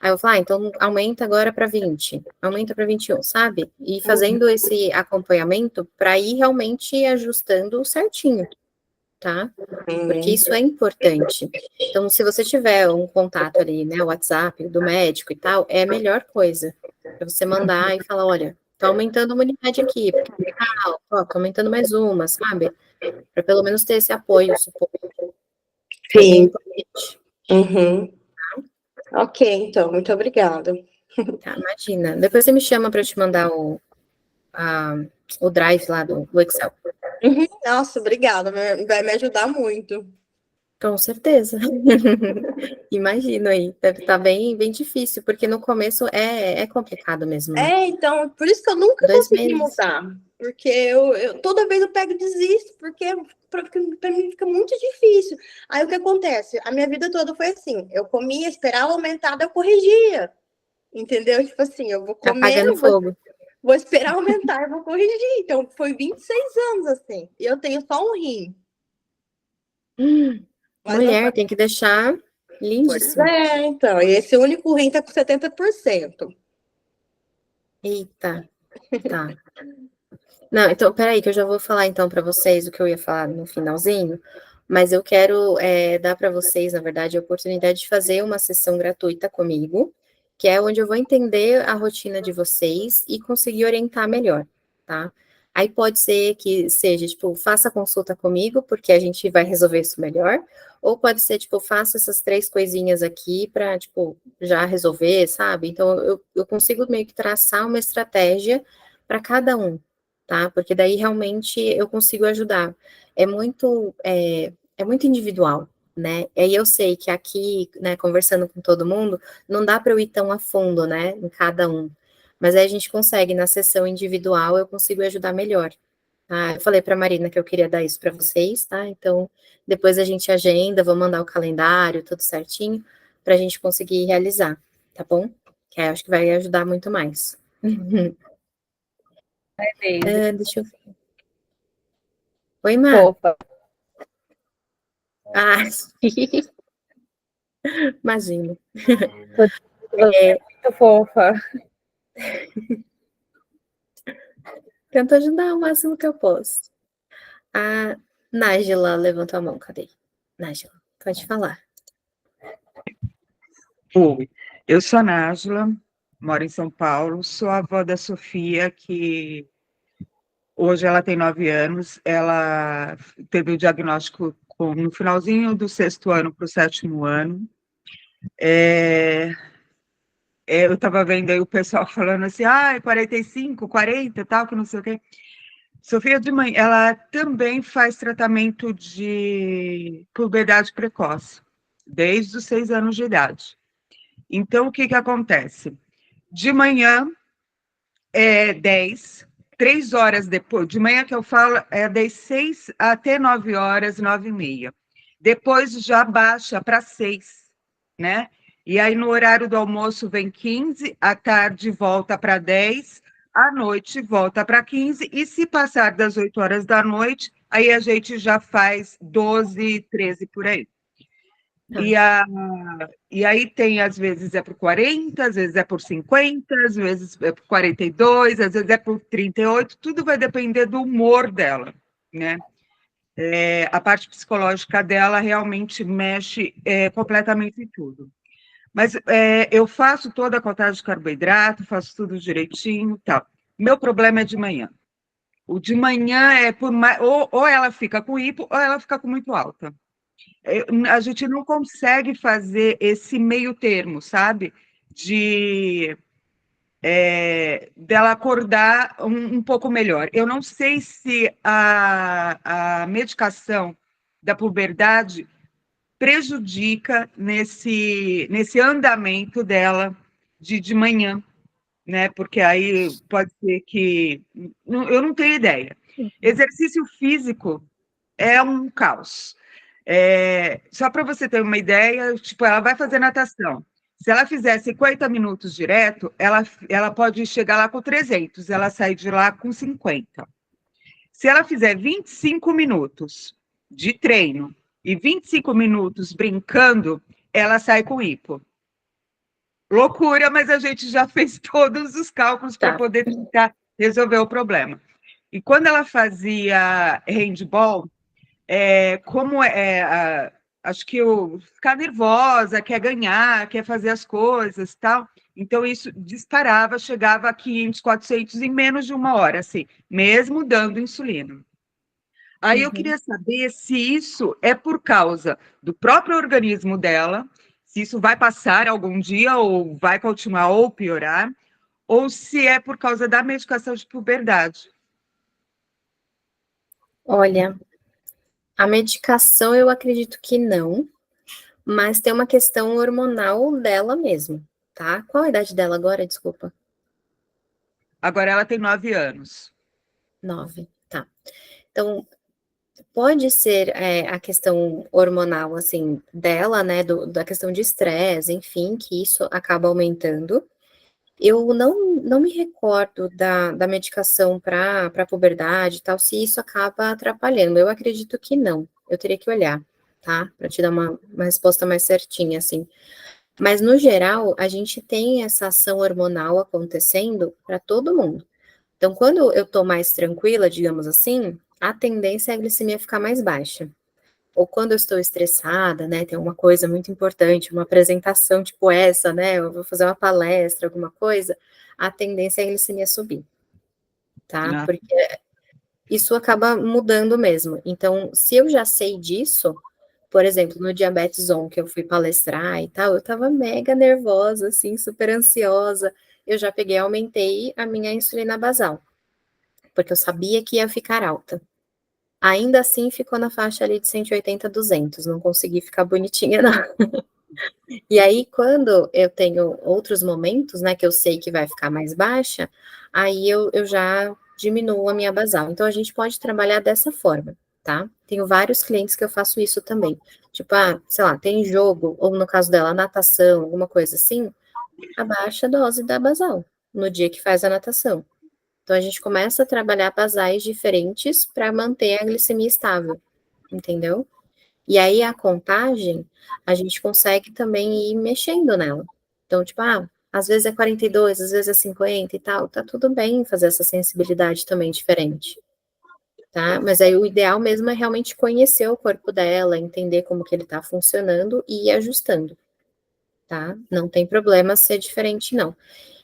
Aí eu falo, então aumenta agora para 20, aumenta para 21, sabe? E fazendo esse acompanhamento para ir realmente ajustando certinho, tá? Porque isso é importante. Então, se você tiver um contato ali, né, o WhatsApp do médico e tal, é a melhor coisa. Para você mandar e falar, olha, tô aumentando uma unidade aqui, porque tô aumentando mais uma, sabe? Para pelo menos ter esse apoio, suporte. É bem Sim. importante. Uhum. Ok, então, muito obrigada. Tá, imagina. Depois você me chama para eu te mandar o drive lá do Excel. Uhum. Nossa, obrigada. Vai me ajudar muito. Com certeza. Imagino aí. Deve estar bem, bem difícil, porque no começo é complicado mesmo, né? Então, por isso que eu nunca 2 consegui meses. mudar. Porque toda vez eu pego e desisto, porque para mim fica muito difícil. Aí o que acontece? A minha vida toda foi assim: eu comia, esperava aumentar, daí eu corrigia. Entendeu? Tipo assim, eu vou comer, Apagando fogo. vou esperar aumentar, eu vou corrigir. Então, foi 26 anos assim. E eu tenho só um rim. Mas não. Mulher, tem que deixar Pois lindíssimo. então. E esse único rim tá com 70%. Eita, tá. Não, então, peraí, que eu já vou falar então para vocês o que eu ia falar no finalzinho, mas eu quero dar para vocês, na verdade, a oportunidade de fazer uma sessão gratuita comigo, que é onde eu vou entender a rotina de vocês e conseguir orientar melhor, tá? Aí pode ser que seja, tipo, faça consulta comigo, porque a gente vai resolver isso melhor, ou pode ser, tipo, faça essas 3 coisinhas aqui para, tipo, já resolver, sabe? Então, eu consigo meio que traçar uma estratégia para cada um, tá? Porque daí realmente eu consigo ajudar. É muito individual, né? E aí eu sei que aqui, né, conversando com todo mundo, não dá para eu ir tão a fundo, né, em cada um. Mas aí a gente consegue, na sessão individual, eu consigo ajudar melhor. Tá? Eu falei para a Marina que eu queria dar isso para vocês, tá? Então, depois a gente agenda, vou mandar o calendário, tudo certinho, para a gente conseguir realizar, tá bom? Que aí eu acho que vai ajudar muito mais. Deixa eu ver. Oi, Má. Fofa. Ah, imagino. Muito fofa. Tento ajudar o máximo que eu posso. A Nájila levantou a mão, cadê? Nájila, pode falar. Oi, eu sou a Nájila, moro em São Paulo, sou a avó da Sofia, que hoje ela tem 9 anos, ela teve o diagnóstico no finalzinho do 6º ano para o 7º ano. Eu estava vendo aí o pessoal falando assim, 45, 40, tal, que não sei o quê. Sofia de mãe, ela também faz tratamento de puberdade precoce, desde os 6 anos de idade. Então, o que acontece? De manhã é 10, 3 horas depois, de manhã que eu falo, é das 6 até 9 horas, 9h30. Depois já baixa para 6, né? E aí no horário do almoço vem 15, à tarde volta para 10, à noite volta para 15, e se passar das 8 horas da noite, aí a gente já faz 12, 13 por aí. E aí tem, às vezes é por 40, às vezes é por 50, às vezes é por 42, às vezes é por 38, tudo vai depender do humor dela, né? A parte psicológica dela realmente mexe completamente em tudo. Mas eu faço toda a contagem de carboidrato, faço tudo direitinho e tal. Meu problema é de manhã. O de manhã é por mais, ou ela fica com hipo, ou ela fica com muito alta. A gente não consegue fazer esse meio termo, sabe? Dela acordar um pouco melhor. Eu não sei se a medicação da puberdade prejudica nesse andamento dela de manhã, né? Porque aí pode ser que... Eu não tenho ideia. Exercício físico é um caos. Só para você ter uma ideia, tipo, ela vai fazer natação. Se ela fizer 50 minutos direto, ela pode chegar lá com 300, ela sai de lá com 50. Se ela fizer 25 minutos de treino e 25 minutos brincando, ela sai com hipo. Loucura, mas a gente já fez todos os cálculos para poder tentar resolver o problema. E quando ela fazia handball, acho que ficar nervosa, quer ganhar, quer fazer as coisas, tal. Então, isso disparava, chegava a 500, 400 em menos de 1 hora, assim, mesmo dando insulina. Aí eu queria saber se isso é por causa do próprio organismo dela, se isso vai passar algum dia, ou vai continuar, ou piorar, ou se é por causa da medicação de puberdade. Olha, a medicação eu acredito que não, mas tem uma questão hormonal dela mesmo, tá? Qual a idade dela agora, desculpa? Agora ela tem 9 anos. 9, tá. Então, pode ser a questão hormonal, assim, dela, né, da questão de estresse, enfim, que isso acaba aumentando. Eu não me recordo da medicação para puberdade e tal, se isso acaba atrapalhando. Eu acredito que não. Eu teria que olhar, tá? Para te dar uma resposta mais certinha, assim. Mas, no geral, a gente tem essa ação hormonal acontecendo para todo mundo. Então, quando eu tô mais tranquila, digamos assim, a tendência é a glicemia ficar mais baixa. Ou quando eu estou estressada, né, tem uma coisa muito importante, uma apresentação tipo essa, né, eu vou fazer uma palestra, alguma coisa, a tendência é a glicemia subir, tá? Porque isso acaba mudando mesmo. Então, se eu já sei disso, por exemplo, no Diabetes On, que eu fui palestrar e tal, eu tava mega nervosa, assim, super ansiosa, eu já peguei e aumentei a minha insulina basal, porque eu sabia que ia ficar alta. Ainda assim, ficou na faixa ali de 180, 200, não consegui ficar bonitinha, não. E aí, quando eu tenho outros momentos, né, que eu sei que vai ficar mais baixa, aí eu já diminuo a minha basal. Então, a gente pode trabalhar dessa forma, tá? Tenho vários clientes que eu faço isso também. Tipo, sei lá, tem jogo, ou no caso dela, natação, alguma coisa assim, abaixa a dose da basal no dia que faz a natação. Então, a gente começa a trabalhar basais diferentes para manter a glicemia estável, entendeu? E aí, a contagem, a gente consegue também ir mexendo nela. Então, tipo, às vezes é 42, às vezes é 50 e tal, tá tudo bem fazer essa sensibilidade também diferente, tá? Mas aí o ideal mesmo é realmente conhecer o corpo dela, entender como que ele tá funcionando e ir ajustando, tá? Não tem problema ser diferente, não.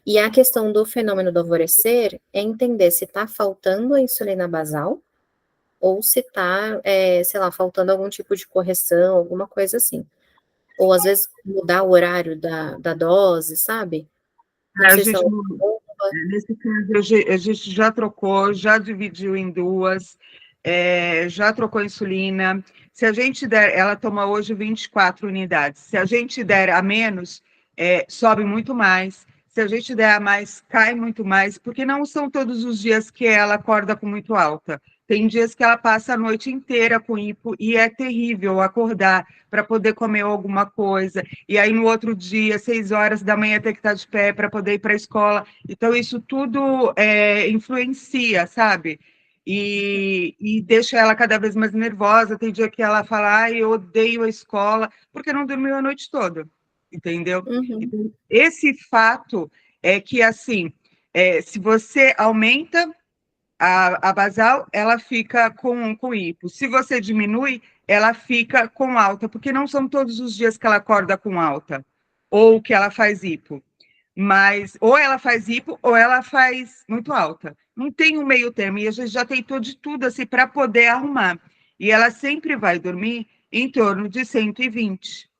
E a questão do fenômeno do alvorecer é entender se está faltando a insulina basal ou se está, sei lá, faltando algum tipo de correção, alguma coisa assim. Ou às vezes mudar o horário da dose, sabe? Não sei se é uma bomba. Nesse caso, a gente já trocou, já dividiu em duas, já trocou insulina. Se a gente der, ela toma hoje 24 unidades. Se a gente der a menos, sobe muito mais. se a gente der a mais, cai muito mais, porque não são todos os dias que ela acorda com muito alta. Tem dias que ela passa a noite inteira com hipo e é terrível acordar para poder comer alguma coisa. E aí no outro dia, 6 horas da manhã, ter que estar de pé para poder ir para a escola. Então, isso tudo influencia, sabe? E deixa ela cada vez mais nervosa. Tem dia que ela fala, ai, eu odeio a escola, porque não dormiu a noite toda, entendeu? Uhum. Então, esse fato é que, assim, se você aumenta a basal, ela fica com hipo. Se você diminui, ela fica com alta, porque não são todos os dias que ela acorda com alta, ou que ela faz hipo. Mas ou ela faz hipo ou ela faz muito alta. Não tem um meio termo. E a gente já tentou de tudo assim para poder arrumar. E ela sempre vai dormir em torno de 120.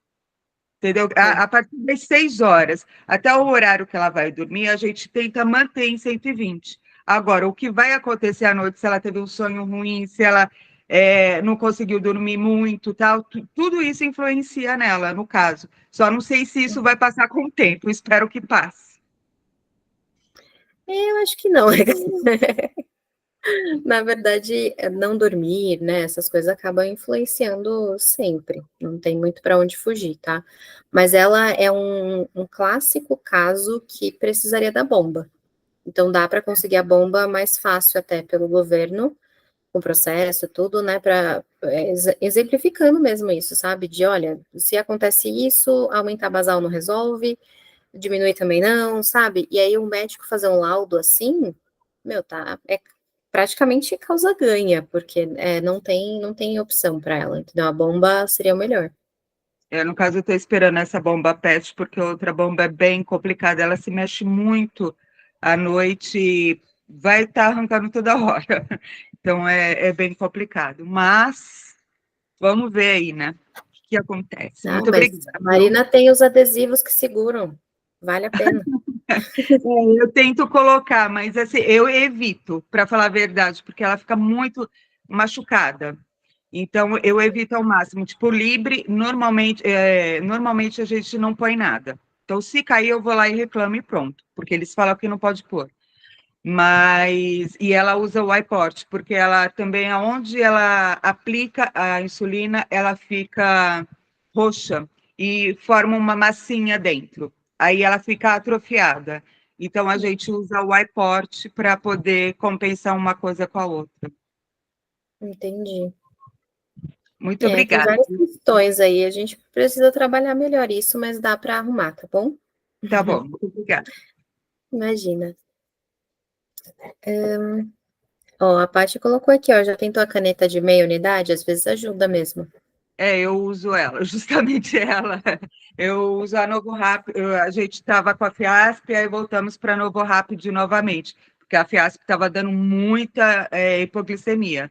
Entendeu? A partir das 6 horas até o horário que ela vai dormir, a gente tenta manter em 120. Agora, o que vai acontecer à noite, se ela teve um sonho ruim, se ela não conseguiu dormir muito, tal, tudo isso influencia nela, no caso. Só não sei se isso vai passar com o tempo, espero que passe. Eu acho que não. Na verdade, não dormir, né? Essas coisas acabam influenciando sempre. Não tem muito para onde fugir, tá? Mas ela é um clássico caso que precisaria da bomba. Então dá para conseguir a bomba mais fácil até pelo governo, com processo, tudo, né? Para exemplificando mesmo isso, sabe? De olha, se acontece isso, aumentar a basal não resolve, diminuir também não, sabe? E aí o médico fazer um laudo assim, meu, tá? É praticamente causa ganha, porque não tem opção para ela, entendeu? A bomba seria o melhor. No caso, eu estou esperando essa bomba PET, porque outra bomba é bem complicada, ela se mexe muito à noite e vai estar arrancando toda hora. Então, é bem complicado. Mas, vamos ver aí, né? O que acontece. Ah, Muito mas obrigada. a Marina tem os adesivos que seguram, vale a pena. Eu tento colocar, mas assim, eu evito, para falar a verdade, porque ela fica muito machucada. Então, eu evito ao máximo. Tipo, Libre, normalmente a gente não põe nada. Então, se cair, eu vou lá e reclamo e pronto, porque eles falam que não pode pôr. E ela usa o iPort, porque ela também, aonde ela aplica a insulina, ela fica roxa e forma uma massinha dentro. Aí ela fica atrofiada. Então, a gente usa o iPort para poder compensar uma coisa com a outra. Entendi. Muito Tem obrigada. várias questões aí, a gente precisa trabalhar melhor isso, mas dá para arrumar, tá bom? Tá bom, muito obrigada. Imagina. Ó, a Paty colocou aqui, ó, já tentou a caneta de meia unidade? Às vezes ajuda mesmo. Eu uso ela, justamente ela. Eu uso a Novo Rap. A gente estava com a Fiasp, aí voltamos para a Novo Rapid novamente, porque a Fiasp estava dando muita hipoglicemia.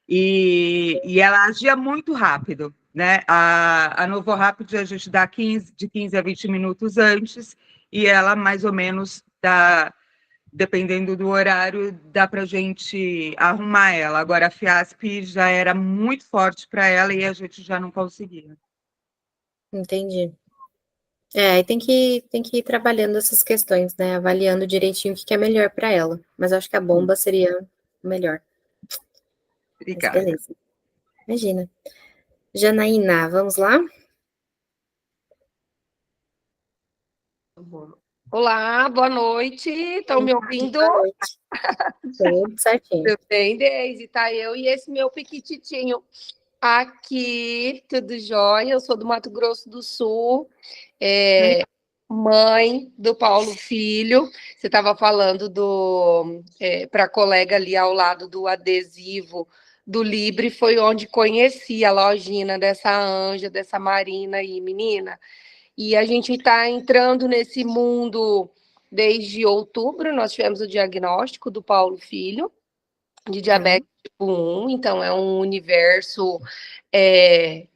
E ela agia muito rápido, né? A Novo Rapid a gente dá de 15 a 20 minutos antes, e ela mais ou menos dá, dependendo do horário, dá para a gente arrumar ela. Agora, a Fiasp já era muito forte para ela e a gente já não conseguia. Entendi. Aí tem que ir trabalhando essas questões, né? Avaliando direitinho o que é melhor para ela. Mas eu acho que a bomba seria o melhor. Mas Obrigada. beleza. Imagina. Janaína, vamos lá? Olá, boa noite. Estão me ouvindo? Boa noite. Tudo certinho. Tudo bem, Deise? Tá eu e esse meu piquititinho aqui, tudo jóia. Eu sou do Mato Grosso do Sul, mãe do Paulo Filho. Você estava falando para a colega ali ao lado do adesivo do Libre, foi onde conheci a lojinha dessa Anja, dessa Marina aí, menina. E a gente está entrando nesse mundo desde outubro. Nós tivemos o diagnóstico do Paulo Filho, de diabetes tipo 1. Então, é um universo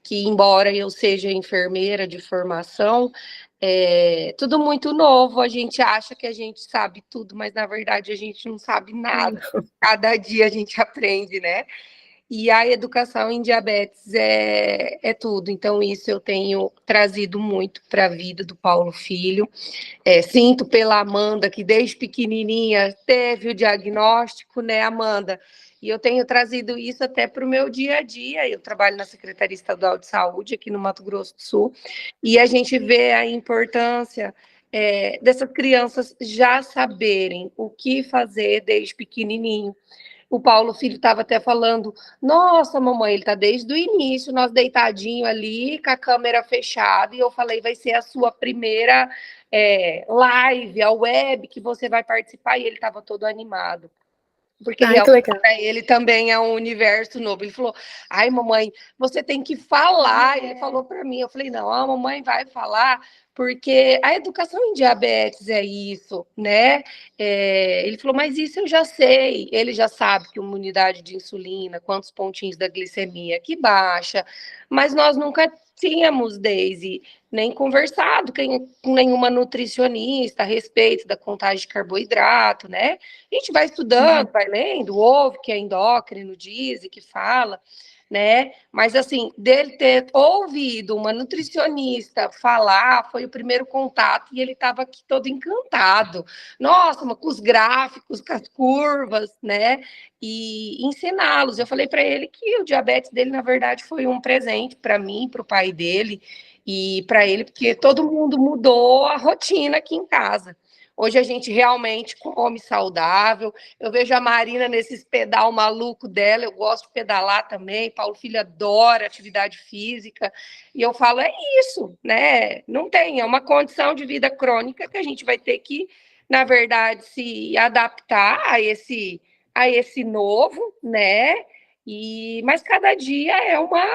que, embora eu seja enfermeira de formação, tudo muito novo. A gente acha que a gente sabe tudo, mas, na verdade, a gente não sabe nada. Cada dia a gente aprende, né? E a educação em diabetes é tudo. Então, isso eu tenho trazido muito para a vida do Paulo Filho. Sinto pela Amanda, que desde pequenininha teve o diagnóstico, né, Amanda? E eu tenho trazido isso até para o meu dia a dia. Eu trabalho na Secretaria Estadual de Saúde, aqui no Mato Grosso do Sul, e a gente vê a importância dessas crianças já saberem o que fazer desde pequenininho. O Paulo Filho estava até falando, nossa, mamãe, ele está desde o início, nós deitadinho ali, com a câmera fechada, e eu falei, vai ser a sua primeira live, a web que você vai participar, e ele estava todo animado. Porque realmente para ele também é um universo novo. Ele falou, ai, mamãe, você tem que falar. Ele falou para mim, eu falei, não, a mamãe vai falar, porque a educação em diabetes é isso, né? Ele falou, mas isso eu já sei. Ele já sabe que uma unidade de insulina, quantos pontinhos da glicemia que baixa, mas nós nunca tínhamos, Daisy, nem conversado com nenhuma nutricionista a respeito da contagem de carboidrato, né? A gente vai estudando, vai lendo, ouve que é endócrino, diz e que fala, né? Mas, assim, dele ter ouvido uma nutricionista falar, foi o primeiro contato e ele estava aqui todo encantado. Nossa, com os gráficos, com as curvas, né? E ensiná-los. Eu falei para ele que o diabetes dele, na verdade, foi um presente para mim, para o pai dele e para ele, porque todo mundo mudou a rotina aqui em casa. Hoje a gente realmente come saudável. Eu vejo a Marina nesses pedal maluco dela, eu gosto de pedalar também. Paulo Filho adora atividade física. E eu falo, é isso, né? Não tem, é uma condição de vida crônica que a gente vai ter que, na verdade, se adaptar a esse novo, né? Mas cada dia é uma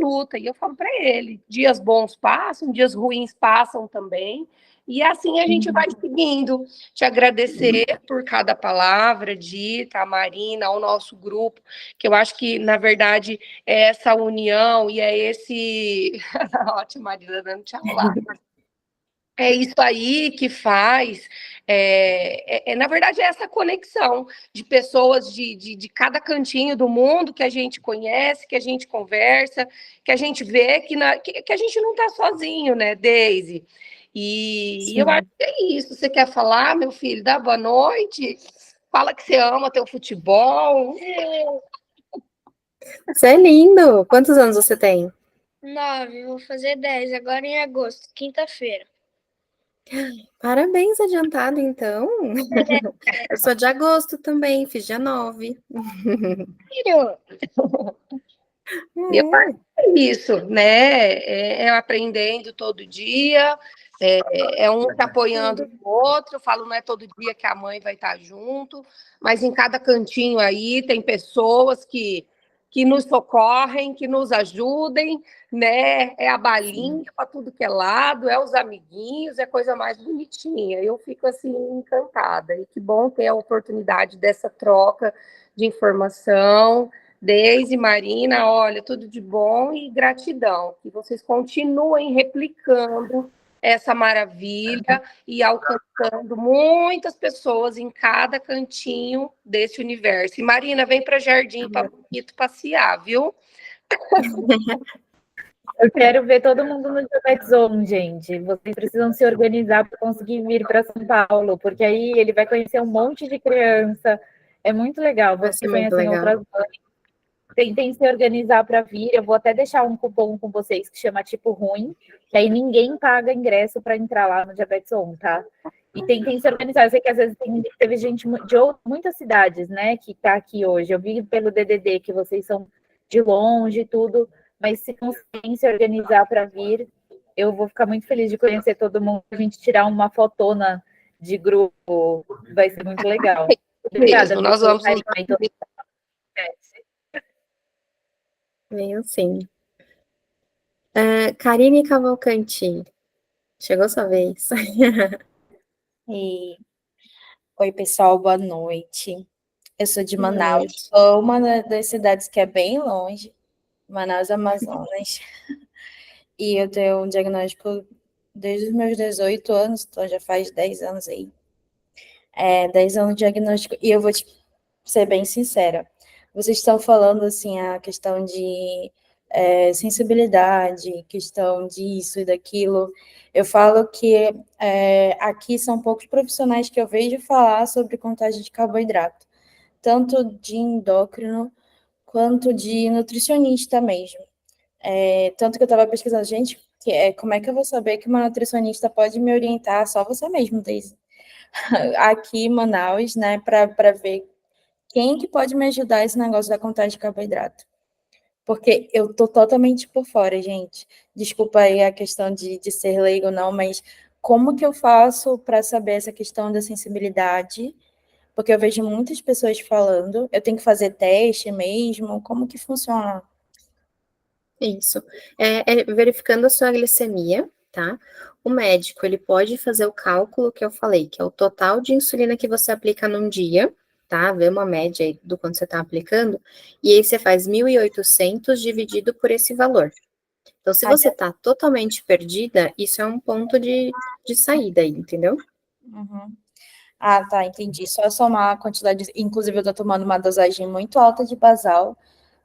luta. E eu falo para ele: dias bons passam, dias ruins passam também. E assim a gente vai seguindo. Te agradecer por cada palavra dita, a Marina, ao nosso grupo, que eu acho que, na verdade, é essa união e é esse. Ótimo, Marina, dando tchau lá. É isso aí que faz, na verdade, é essa conexão de pessoas de cada cantinho do mundo que a gente conhece, que a gente conversa, que a gente vê que a gente não está sozinho, né, Daisy? E eu acho que é isso. Você quer falar, meu filho? Dá boa noite. Fala que você ama teu futebol. Você é lindo. Quantos anos você tem? 9, vou fazer 10 agora em agosto, quinta-feira. Parabéns adiantado, então. Eu sou de agosto também, fiz dia 9. É isso, né? Aprendendo todo dia, um se apoiando no outro. Eu falo, não é todo dia que a mãe vai estar junto, mas em cada cantinho aí tem pessoas que nos socorrem, que nos ajudem, né? É a balinha para tudo que é lado, é os amiguinhos, é a coisa mais bonitinha. Eu fico assim encantada. E que bom ter a oportunidade dessa troca de informação. Deise, Marina, olha, tudo de bom e gratidão. Que vocês continuem replicando essa maravilha e alcançando muitas pessoas em cada cantinho desse universo. E Marina, vem para Jardim para Bonito passear, viu? Eu quero ver todo mundo no Diabetes On, gente. Vocês precisam se organizar para conseguir vir para São Paulo, porque aí ele vai conhecer um monte de criança. É muito legal. Vocês conhecem outras mães. Tentem se organizar para vir. Eu vou até deixar um cupom com vocês que chama Tipo Ruim, que aí ninguém paga ingresso para entrar lá no Diabetes On, tá? E tentem se organizar. Eu sei que às vezes teve gente de muitas cidades, né, que está aqui hoje. Eu vi pelo DDD que vocês são de longe e tudo, mas se conseguirem se organizar para vir, eu vou ficar muito feliz de conhecer todo mundo. A gente tirar uma fotona de grupo, vai ser muito legal. Obrigada. Nós vamos. Venho sim. Karine Cavalcanti, chegou sua vez. Oi, pessoal, boa noite. Eu sou de Manaus, sou uma das cidades que é bem longe, Manaus, Amazonas, e eu tenho um diagnóstico desde os meus 18 anos, então já faz 10 anos aí. 10 anos de diagnóstico, e eu vou ser bem sincera, vocês estão falando, assim, a questão de sensibilidade, questão disso e daquilo. Eu falo que aqui são poucos profissionais que eu vejo falar sobre contagem de carboidrato, tanto de endócrino quanto de nutricionista mesmo. Tanto que eu estava pesquisando, gente, como é que eu vou saber que uma nutricionista pode me orientar? Só você mesmo, Daisy. Aqui em Manaus, né, para ver quem que pode me ajudar esse negócio da contagem de carboidrato. Porque eu tô totalmente por fora, gente. Desculpa aí a questão de ser leigo, não, mas como que eu faço para saber essa questão da sensibilidade? Porque eu vejo muitas pessoas falando, eu tenho que fazer teste mesmo, como que funciona? Isso. Verificando a sua glicemia, tá? O médico, ele pode fazer o cálculo que eu falei, que é o total de insulina que você aplica num dia, tá? Ver uma média aí do quanto você está aplicando, e aí você faz 1.800 dividido por esse valor. Então, se você está totalmente perdida, isso é um ponto de saída aí, entendeu? Uhum. Ah, tá, entendi. Só somar a quantidade. Inclusive, eu estou tomando uma dosagem muito alta de basal.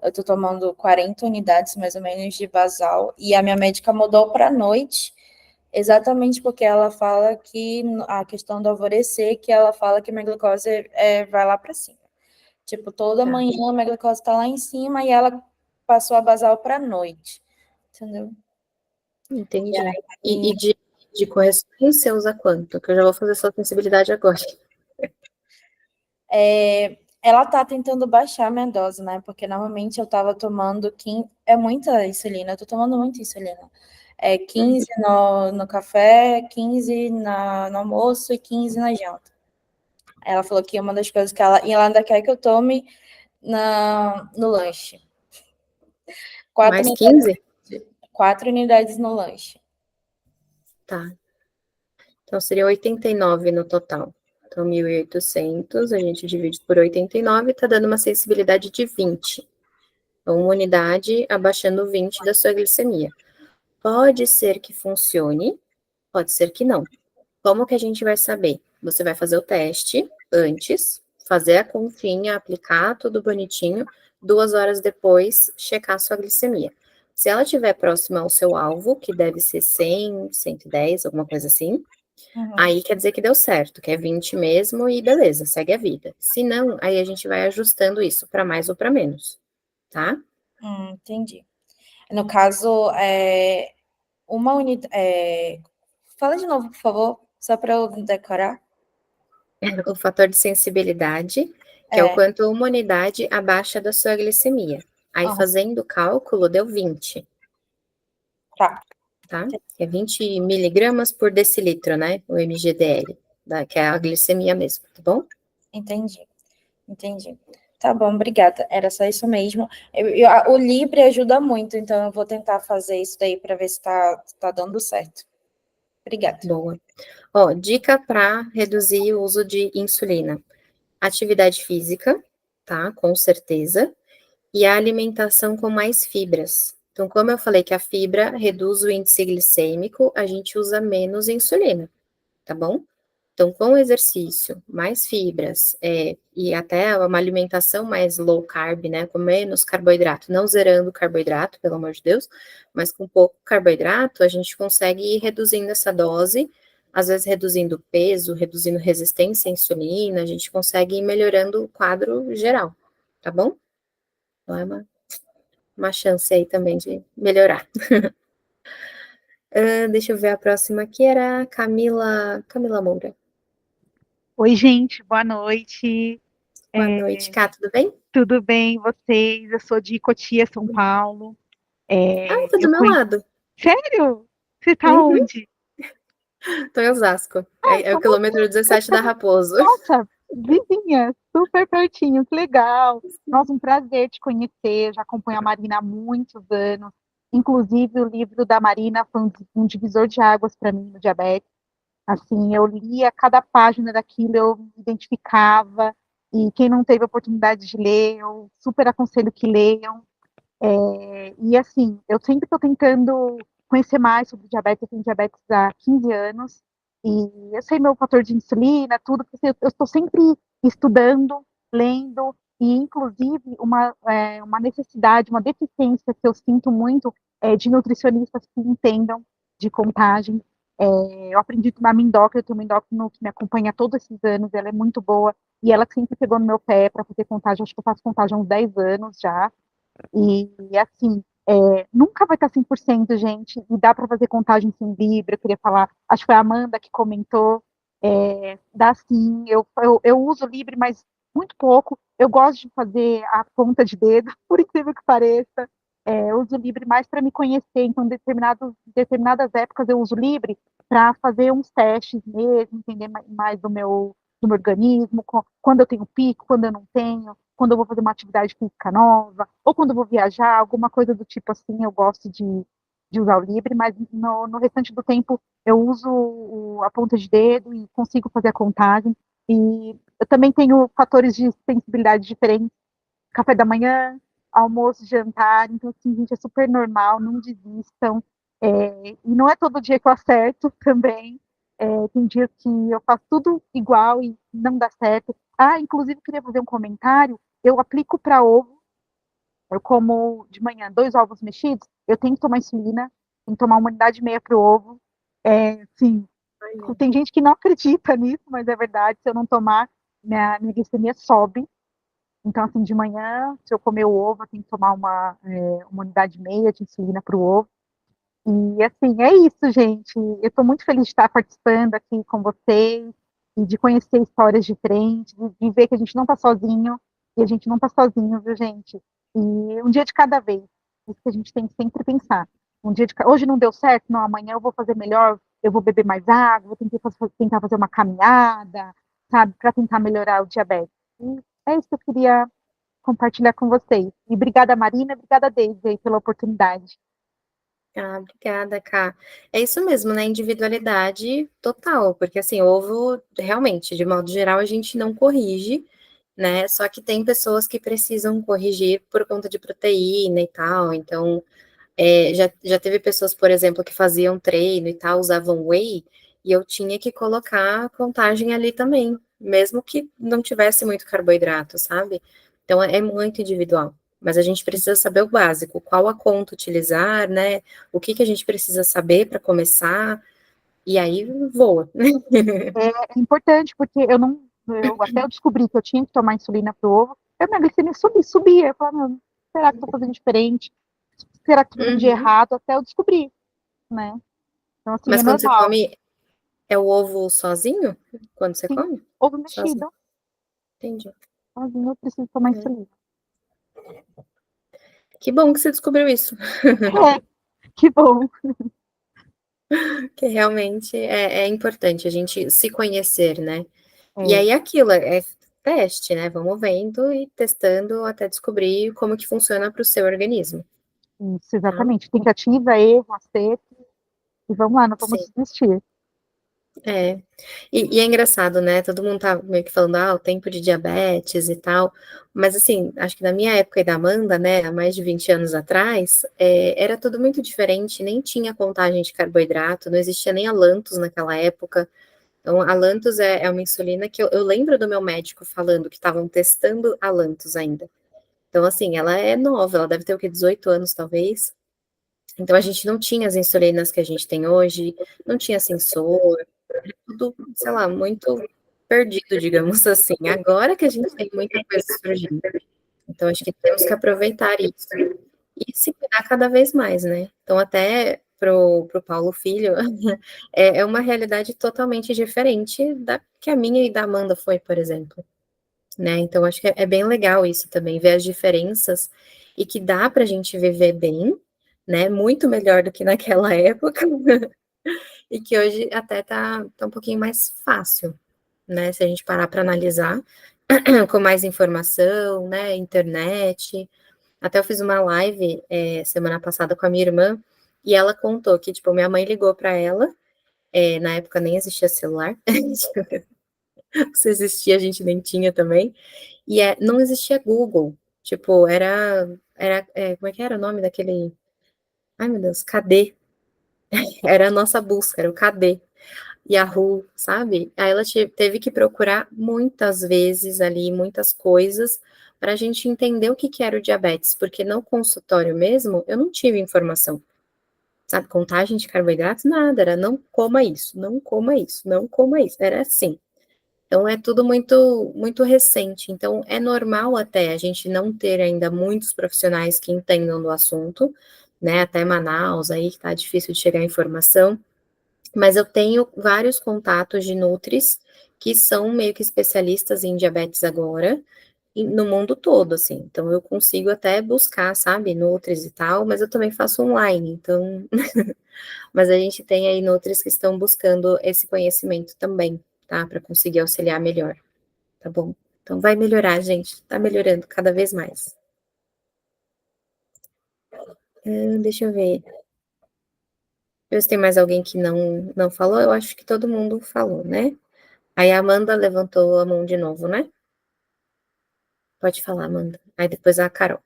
Eu estou tomando 40 unidades, mais ou menos, de basal. E a minha médica mudou para noite, exatamente porque ela fala que a questão do alvorecer, que ela fala que a minha glicose vai lá para cima. Tipo, toda manhã a minha glicose está lá em cima e ela passou a basal para noite. Entendeu? Entendi. E de correção, você usa quanto? Que eu já vou fazer sua sensibilidade agora. Ela tá tentando baixar minha dose, né? Porque normalmente eu tava tomando 15, é muita insulina, eu tô tomando muita insulina. 15 no café, 15 no almoço e 15 na janta. Ela falou que uma das coisas que ela ainda quer que eu tome no lanche. Mais 15? 4 unidades no lanche. Tá. Então, seria 89 no total. Então, 1.800, a gente divide por 89, tá dando uma sensibilidade de 20. Então, uma unidade abaixando 20 da sua glicemia. Pode ser que funcione, pode ser que não. Como que a gente vai saber? Você vai fazer o teste antes, fazer a continha, aplicar tudo bonitinho, 2 horas depois, checar a sua glicemia. Se ela estiver próxima ao seu alvo, que deve ser 100, 110, alguma coisa assim, aí quer dizer que deu certo, que é 20 mesmo, e beleza, segue a vida. Se não, aí a gente vai ajustando isso para mais ou para menos, tá? Entendi. No caso, uma unidade. Fala de novo, por favor, só para eu decorar. O fator de sensibilidade, que é o quanto uma unidade abaixo da sua glicemia. Aí, fazendo o cálculo, deu 20. Tá? É 20 miligramas por decilitro, né? O mgdl, que é a glicemia mesmo, tá bom? Entendi. Tá bom, obrigada. Era só isso mesmo. O Libre ajuda muito, então eu vou tentar fazer isso daí para ver se tá dando certo. Obrigada. Boa. Ó, dica para reduzir o uso de insulina. Atividade física, tá? Com certeza. E a alimentação com mais fibras. Então, como eu falei que a fibra reduz o índice glicêmico, a gente usa menos insulina, tá bom? Então, com exercício, mais fibras, e até uma alimentação mais low carb, né, com menos carboidrato, não zerando o carboidrato, pelo amor de Deus, mas com pouco carboidrato, a gente consegue ir reduzindo essa dose, às vezes reduzindo o peso, reduzindo resistência à insulina, a gente consegue ir melhorando o quadro geral, tá bom? Então, é uma chance aí também de melhorar. Deixa eu ver, a próxima aqui era a Camila Moura. Oi, gente, boa noite. Boa noite, Cá, tudo bem? Tudo bem, vocês? Eu sou de Cotia, São Paulo. Tá do meu lado. Sério? Você tá onde? Tô em Osasco. É o quilômetro 17 da Raposo. Nossa, vizinha, super pertinho, que legal. Nossa, um prazer te conhecer. Eu já acompanho a Marina há muitos anos. Inclusive, o livro da Marina foi um divisor de águas para mim no diabetes. Assim, eu lia cada página daquilo, eu me identificava, e quem não teve a oportunidade de ler, eu super aconselho que leiam. E assim, eu sempre estou tentando conhecer mais sobre diabetes, eu tenho diabetes há 15 anos, e eu sei meu fator de insulina, tudo, porque eu estou sempre estudando, lendo, E, inclusive, uma necessidade, uma deficiência que eu sinto muito é de nutricionistas que entendam de contagem. Eu aprendi com a minha endócrina, eu tenho uma endócrina que me acompanha todos esses anos, ela é muito boa, e ela sempre pegou no meu pé para fazer contagem, acho que eu faço contagem há uns 10 anos já, e assim, nunca vai estar 100%, gente, e dá para fazer contagem sem Libra, eu queria falar, acho que foi a Amanda que comentou, dá sim, eu uso Libre, mas muito pouco, eu gosto de fazer a ponta de dedo, por incrível que pareça, eu uso Libre mais para me conhecer, então determinadas épocas eu uso Libre para fazer uns testes mesmo, entender mais do meu organismo, quando eu tenho pico, quando eu não tenho, quando eu vou fazer uma atividade física nova, ou quando eu vou viajar, alguma coisa do tipo assim, eu gosto de usar o Libre, mas no restante do tempo eu uso a ponta de dedo e consigo fazer a contagem. E eu também tenho fatores de sensibilidade diferentes, café da manhã, almoço, jantar, então assim, gente, é super normal, não desistam, e não é todo dia que eu acerto também, tem dias que eu faço tudo igual e não dá certo. Inclusive, queria fazer um comentário, eu aplico para ovo, eu como de manhã 2 ovos mexidos, eu tenho que tomar insulina, tenho que tomar 1,5 unidade para o ovo, sim, tem gente que não acredita nisso, mas é verdade, se eu não tomar, minha glicemia sobe, então, assim, de manhã, se eu comer o ovo, eu tenho que tomar 1,5 unidade de insulina para o ovo. E, assim, é isso, gente. Eu estou muito feliz de estar participando aqui com vocês e de conhecer histórias diferentes, de ver que a gente não está sozinho e a gente não está sozinho, viu, gente? E um dia de cada vez. Isso que a gente tem que sempre pensar. Hoje não deu certo, não, amanhã eu vou fazer melhor, eu vou beber mais água, vou tentar fazer uma caminhada, sabe, para tentar melhorar o diabetes. E é isso que eu queria compartilhar com vocês. E obrigada, Marina, obrigada, Deise, aí, pela oportunidade. Obrigada, Ká. É isso mesmo, né? Individualidade total, porque assim, ovo, realmente, de modo geral, a gente não corrige, né? Só que tem pessoas que precisam corrigir por conta de proteína e tal. Então, já teve pessoas, por exemplo, que faziam treino e tal, usavam whey, e eu tinha que colocar a contagem ali também, mesmo que não tivesse muito carboidrato, sabe? Então, é muito individual. Mas a gente precisa saber o básico, qual a conta utilizar, né? O que a gente precisa saber para começar, e aí voa. É importante, porque até eu descobri que eu tinha que tomar insulina pro ovo, a minha glicemia subia. Eu falava, será que eu tô fazendo diferente? Será que tô fazendo de errado? Até eu descobrir, né? Então, assim, Mas é quando você normal. come, é o ovo sozinho? Quando você Sim, come? ovo Sozinho. mexido. Entendi. Sozinho eu preciso tomar insulina. Que bom que você descobriu isso. Que bom. Que realmente é importante a gente se conhecer, né? E É, aí aquilo, é teste, né? Vamos vendo e testando até descobrir como que funciona para o seu organismo, isso, tá? exatamente. Tentativa, erro, acerto. E vamos lá, não vamos Sim. desistir. E é engraçado, né? Todo mundo tá meio que falando, o tempo de diabetes e tal. Mas, assim, acho que na minha época e da Amanda, né, há mais de 20 anos atrás, era tudo muito diferente, nem tinha contagem de carboidrato, não existia nem a Lantus naquela época. Então, a Lantus é uma insulina que eu lembro do meu médico falando que estavam testando a Lantus ainda. Então, assim, ela é nova, ela deve ter o quê? 18 anos, talvez. Então, a gente não tinha as insulinas que a gente tem hoje, não tinha sensor, tudo, sei lá, muito perdido, digamos assim. Agora que a gente tem muita coisa surgindo. Então, acho que temos que aproveitar isso e se cuidar cada vez mais, né? Então, até pro Paulo Filho, é uma realidade totalmente diferente da que a minha e da Amanda foi, por exemplo, né? Então, acho que é bem legal isso também, ver as diferenças e que dá para a gente viver bem, né? Muito melhor do que naquela época, e que hoje até tá um pouquinho mais fácil, né? Se a gente parar para analisar com mais informação, né? Internet. Até eu fiz uma live semana passada com a minha irmã e ela contou que, tipo, minha mãe ligou para ela, na época nem existia celular, se existia a gente nem tinha também, e não existia Google, tipo, como é que era o nome daquele, ai meu Deus, KD, era a nossa busca, era o KD, Yahoo, sabe? Aí ela teve que procurar muitas vezes ali, muitas coisas, para a gente entender o que era o diabetes, porque no consultório mesmo, eu não tive informação. Sabe, contagem de carboidratos, nada, era não coma isso, não coma isso, não coma isso, era assim. Então, é tudo muito, muito recente. Então, é normal até a gente não ter ainda muitos profissionais que entendam do assunto, né? Até Manaus, aí que tá difícil de chegar a informação. Mas eu tenho vários contatos de nutris que são meio que especialistas em diabetes agora, no mundo todo, assim. Então, eu consigo até buscar, sabe, nutris e tal, mas eu também faço online, então... Mas a gente tem aí nutris que estão buscando esse conhecimento também, tá? Para conseguir auxiliar melhor, tá bom? Então vai melhorar, gente. Tá melhorando cada vez mais. Deixa eu ver. Ver se tem mais alguém que não falou. Eu acho que todo mundo falou, né? Aí a Amanda levantou a mão de novo, né? Pode falar, Amanda. Aí depois a Carol.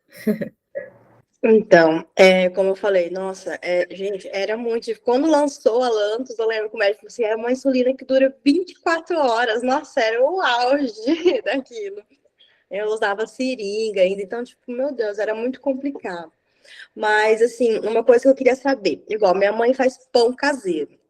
Então, como eu falei, nossa, gente, era muito. Quando lançou a Lantus, eu lembro que o médico falou assim: é uma insulina que dura 24 horas. Nossa, era o auge daquilo. Eu usava seringa ainda, então, tipo, meu Deus, era muito complicado. Mas, assim, uma coisa que eu queria saber: igual, minha mãe faz pão caseiro.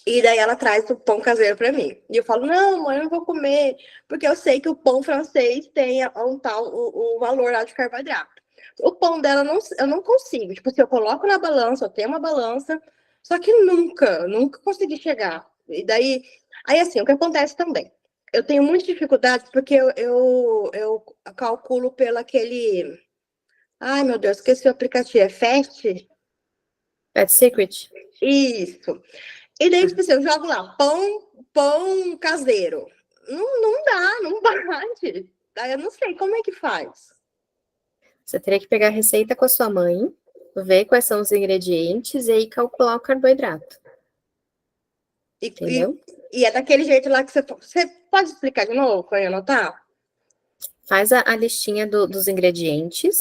E daí ela traz o pão caseiro para mim. E eu falo, não, mãe, eu não vou comer, porque eu sei que o pão francês tem o valor lá de carboidrato. O pão dela eu não consigo. Tipo, se eu coloco na balança, eu tenho uma balança, só que nunca consegui chegar. E daí, aí assim, o que acontece também? Eu tenho muita dificuldade porque eu calculo pelo aquele... Ai, meu Deus, esqueci o aplicativo. É Fast? Fat Secret? Isso. E daí, tipo assim, eu jogo lá, pão caseiro. Não dá, não bate. Daí eu não sei como é que faz. Você teria que pegar a receita com a sua mãe, ver quais são os ingredientes e aí calcular o carboidrato. Entendeu? E é daquele jeito lá que você pode explicar de novo para eu anotar? Faz a listinha dos ingredientes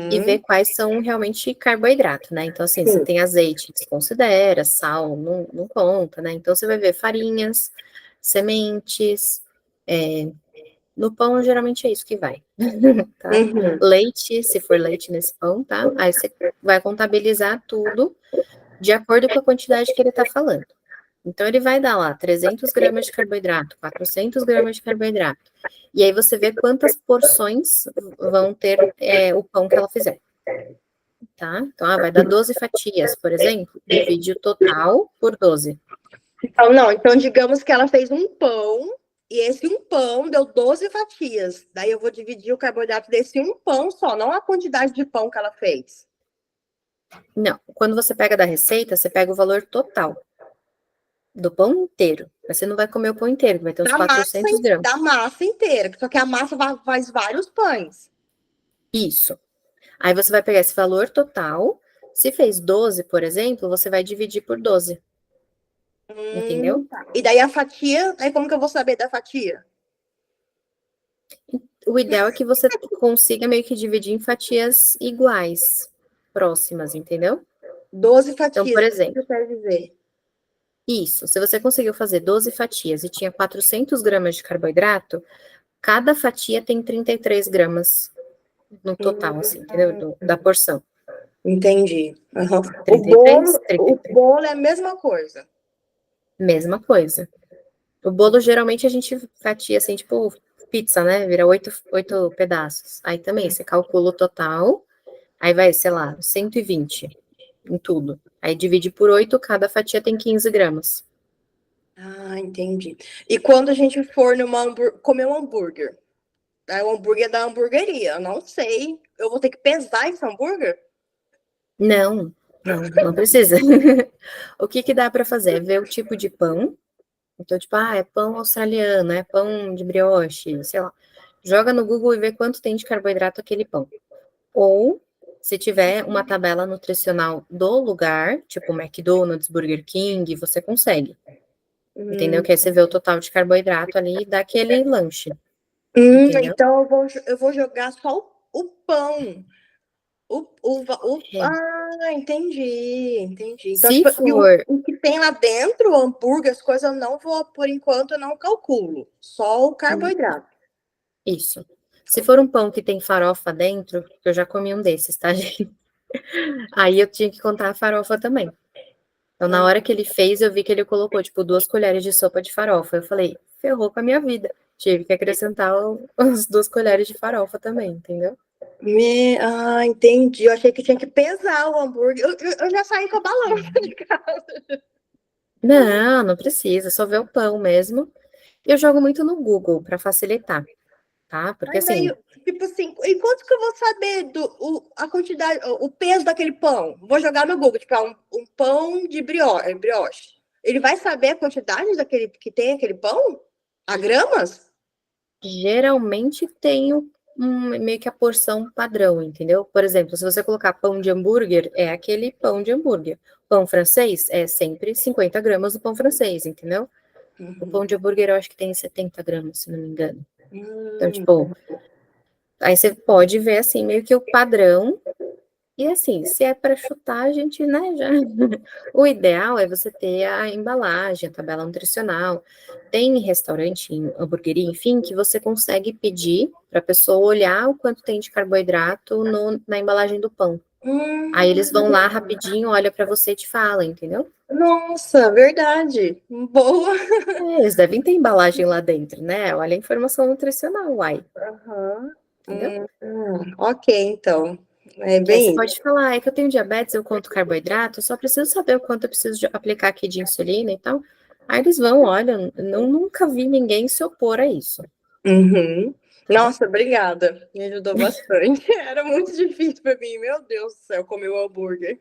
e vê quais são realmente carboidrato, né? Então, assim, você tem azeite, desconsidera, sal, não conta, né? Então, você vai ver farinhas, sementes, no pão, geralmente é isso que vai, tá? Leite, se for leite nesse pão, tá? Aí você vai contabilizar tudo de acordo com a quantidade que ele tá falando. Então, ele vai dar lá 300 gramas de carboidrato, 400 gramas de carboidrato. E aí você vê quantas porções vão ter o pão que ela fizer. Tá? Então, vai dar 12 fatias, por exemplo. Divide o total por 12. Então digamos que ela fez um pão, e esse um pão deu 12 fatias. Daí eu vou dividir o carboidrato desse um pão só, não a quantidade de pão que ela fez. Não, quando você pega da receita, você pega o valor total do pão inteiro. Mas você não vai comer o pão inteiro, vai ter uns 400 gramas. Da massa inteira, só que a massa faz vários pães. Isso. Aí você vai pegar esse valor total. Se fez 12, por exemplo, você vai dividir por 12. Entendeu? Tá. E daí a fatia, aí como que eu vou saber da fatia? O ideal é que você consiga meio que dividir em fatias iguais, próximas, entendeu? 12 fatias, então, por exemplo, o que você quer dizer? Isso, se você conseguiu fazer 12 fatias e tinha 400 gramas de carboidrato, cada fatia tem 33 gramas no total, assim, entendeu? Da porção. Entendi. 33, o bolo é a mesma coisa. Mesma coisa. O bolo, geralmente, a gente fatia, assim, tipo pizza, né? Vira 8 pedaços. Aí também, você calcula o total, aí vai, sei lá, 120 em tudo. Aí divide por 8, cada fatia tem 15 gramas. Ah, entendi. E quando a gente for comer um hambúrguer, aí o hambúrguer é da hamburgueria, eu não sei, eu vou ter que pesar esse hambúrguer? Não precisa. O que dá para fazer? É ver o tipo de pão. Então, tipo, é pão australiano, é pão de brioche, sei lá. Joga no Google e vê quanto tem de carboidrato aquele pão. Ou, se tiver uma tabela nutricional do lugar, tipo McDonald's, Burger King, você consegue. Entendeu? Que aí você vê o total de carboidrato ali daquele lanche. Então eu vou jogar só o pão. Entendi. Então, se for... o que tem lá dentro, o hambúrguer, as coisas, eu não vou, por enquanto, eu não calculo. Só o carboidrato. Isso. Se for um pão que tem farofa dentro, eu já comi um desses, tá, gente? Aí eu tinha que contar a farofa também. Então, na hora que ele fez, eu vi que ele colocou, tipo, 2 colheres de sopa de farofa. Eu falei, ferrou com a minha vida. Tive que acrescentar as 2 colheres de farofa também, entendeu? Entendi. Eu achei que tinha que pesar o hambúrguer. Eu já saí com a balança de casa. Não, não precisa, só ver o pão mesmo. Eu jogo muito no Google para facilitar, tá? Porque Mas aí, assim, tipo assim, e quanto que eu vou saber a quantidade, o peso daquele pão? Vou jogar no Google, tipo, um pão de brioche. Ele vai saber a quantidade daquele que tem aquele pão? A gramas? geralmente tem meio que a porção padrão, entendeu? Por exemplo, se você colocar pão de hambúrguer, é aquele pão de hambúrguer. Pão francês é sempre 50 gramas do pão francês, entendeu? O pão de hambúrguer eu acho que tem 70 gramas, se não me engano. Então, tipo, aí você pode ver assim, meio que o padrão. E assim, se é para chutar, a gente, né, já. O ideal é você ter a embalagem, a tabela nutricional. Tem restaurante, hamburgueria, enfim, que você consegue pedir para a pessoa olhar o quanto tem de carboidrato na embalagem do pão. Aí eles vão lá rapidinho, olha para você e te fala, entendeu? Nossa, verdade. Boa. Eles devem ter embalagem lá dentro, né? Olha a informação nutricional, uai. Entendeu? Ok, então. É Que aí você bem pode falar, é que eu tenho diabetes, eu conto carboidrato, eu só preciso saber o quanto eu preciso aplicar aqui de insulina e tal. Aí eles vão, olha, eu nunca vi ninguém se opor a isso. Nossa, obrigada. Me ajudou bastante. Era muito difícil para mim, meu Deus do céu, comer o hambúrguer.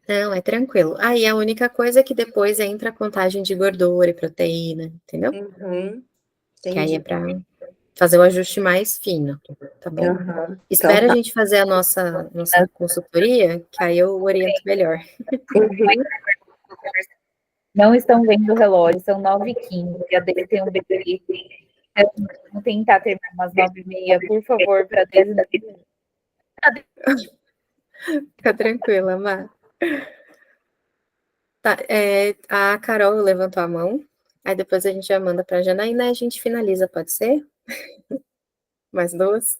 Não, é tranquilo. Aí a única coisa é que depois entra a contagem de gordura e proteína, entendeu? Que aí é Entendi. para fazer o ajuste mais fino, tá bom? Então, Espera a tá. gente fazer a nossa consultoria, que aí eu oriento melhor. Não estão vendo o relógio, são 9h15. A dele tem um bebê. Vamos tentar terminar umas 9h30, por favor, para 10 minutos. Fica tranquila, Má. Tá, a Carol levantou a mão, aí depois a gente já manda para a Janaína e a gente finaliza, pode ser? Mais 2?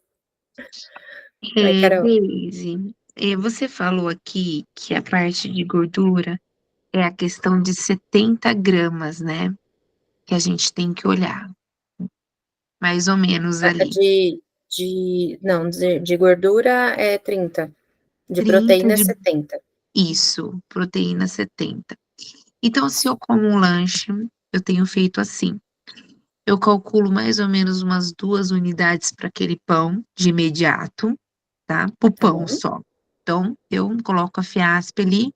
Vai, Carol. Deise, você falou aqui que a parte de gordura é a questão de 70 gramas, né? Que a gente tem que olhar. Mais ou menos ali. Não, de gordura é 30, de 30 proteína é de. 70. Isso, proteína 70. Então, se eu como um lanche, eu tenho feito assim. Eu calculo mais ou menos umas 2 unidades para aquele pão de imediato, tá? Pro Tá pão bom? só. Então, eu coloco a fiasp ali,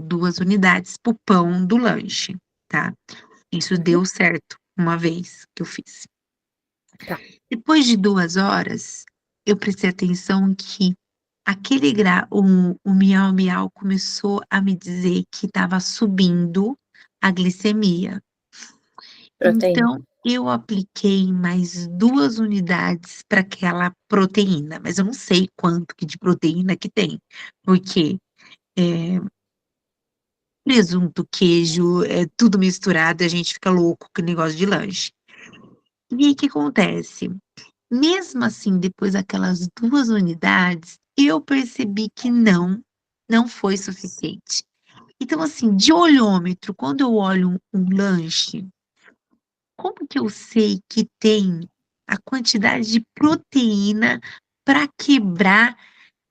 2 unidades pro pão do lanche, tá? Isso deu certo uma vez que eu fiz. Tá. Depois de 2 horas, eu prestei atenção que o miau-miau começou a me dizer que estava subindo a glicemia. Proteína. Então, eu apliquei mais 2 unidades para aquela proteína, mas eu não sei quanto que de proteína que tem, porque presunto, queijo, é tudo misturado e a gente fica louco com o negócio de lanche. E aí, o que acontece? Mesmo assim, depois daquelas 2 unidades, eu percebi que não foi suficiente. Então, assim, de olhômetro, quando eu olho um lanche, como que eu sei que tem a quantidade de proteína para quebrar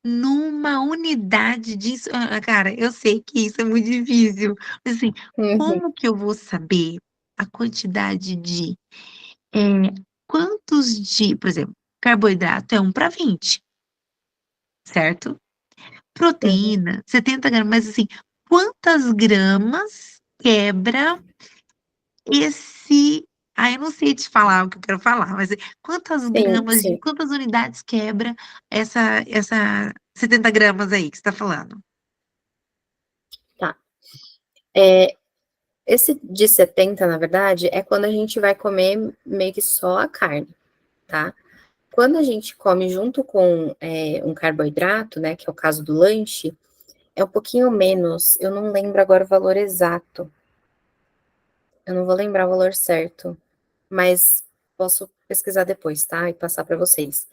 numa unidade disso? Cara, eu sei que isso é muito difícil. Mas, assim, como que eu vou saber a quantidade de quantos de, por exemplo, carboidrato é 1 para 20, certo? Proteína, 70 gramas, mas assim, quantas gramas quebra esse. Eu não sei te falar o que eu quero falar, mas quantas gramas, Sim. quantas unidades quebra essa 70 gramas aí que você tá falando? Tá. Esse de 70, na verdade, é quando a gente vai comer meio que só a carne, tá? Quando a gente come junto com um carboidrato, né, que é o caso do lanche, é um pouquinho menos, eu não lembro agora o valor exato. Eu não vou lembrar o valor certo, mas posso pesquisar depois, tá? E passar para vocês.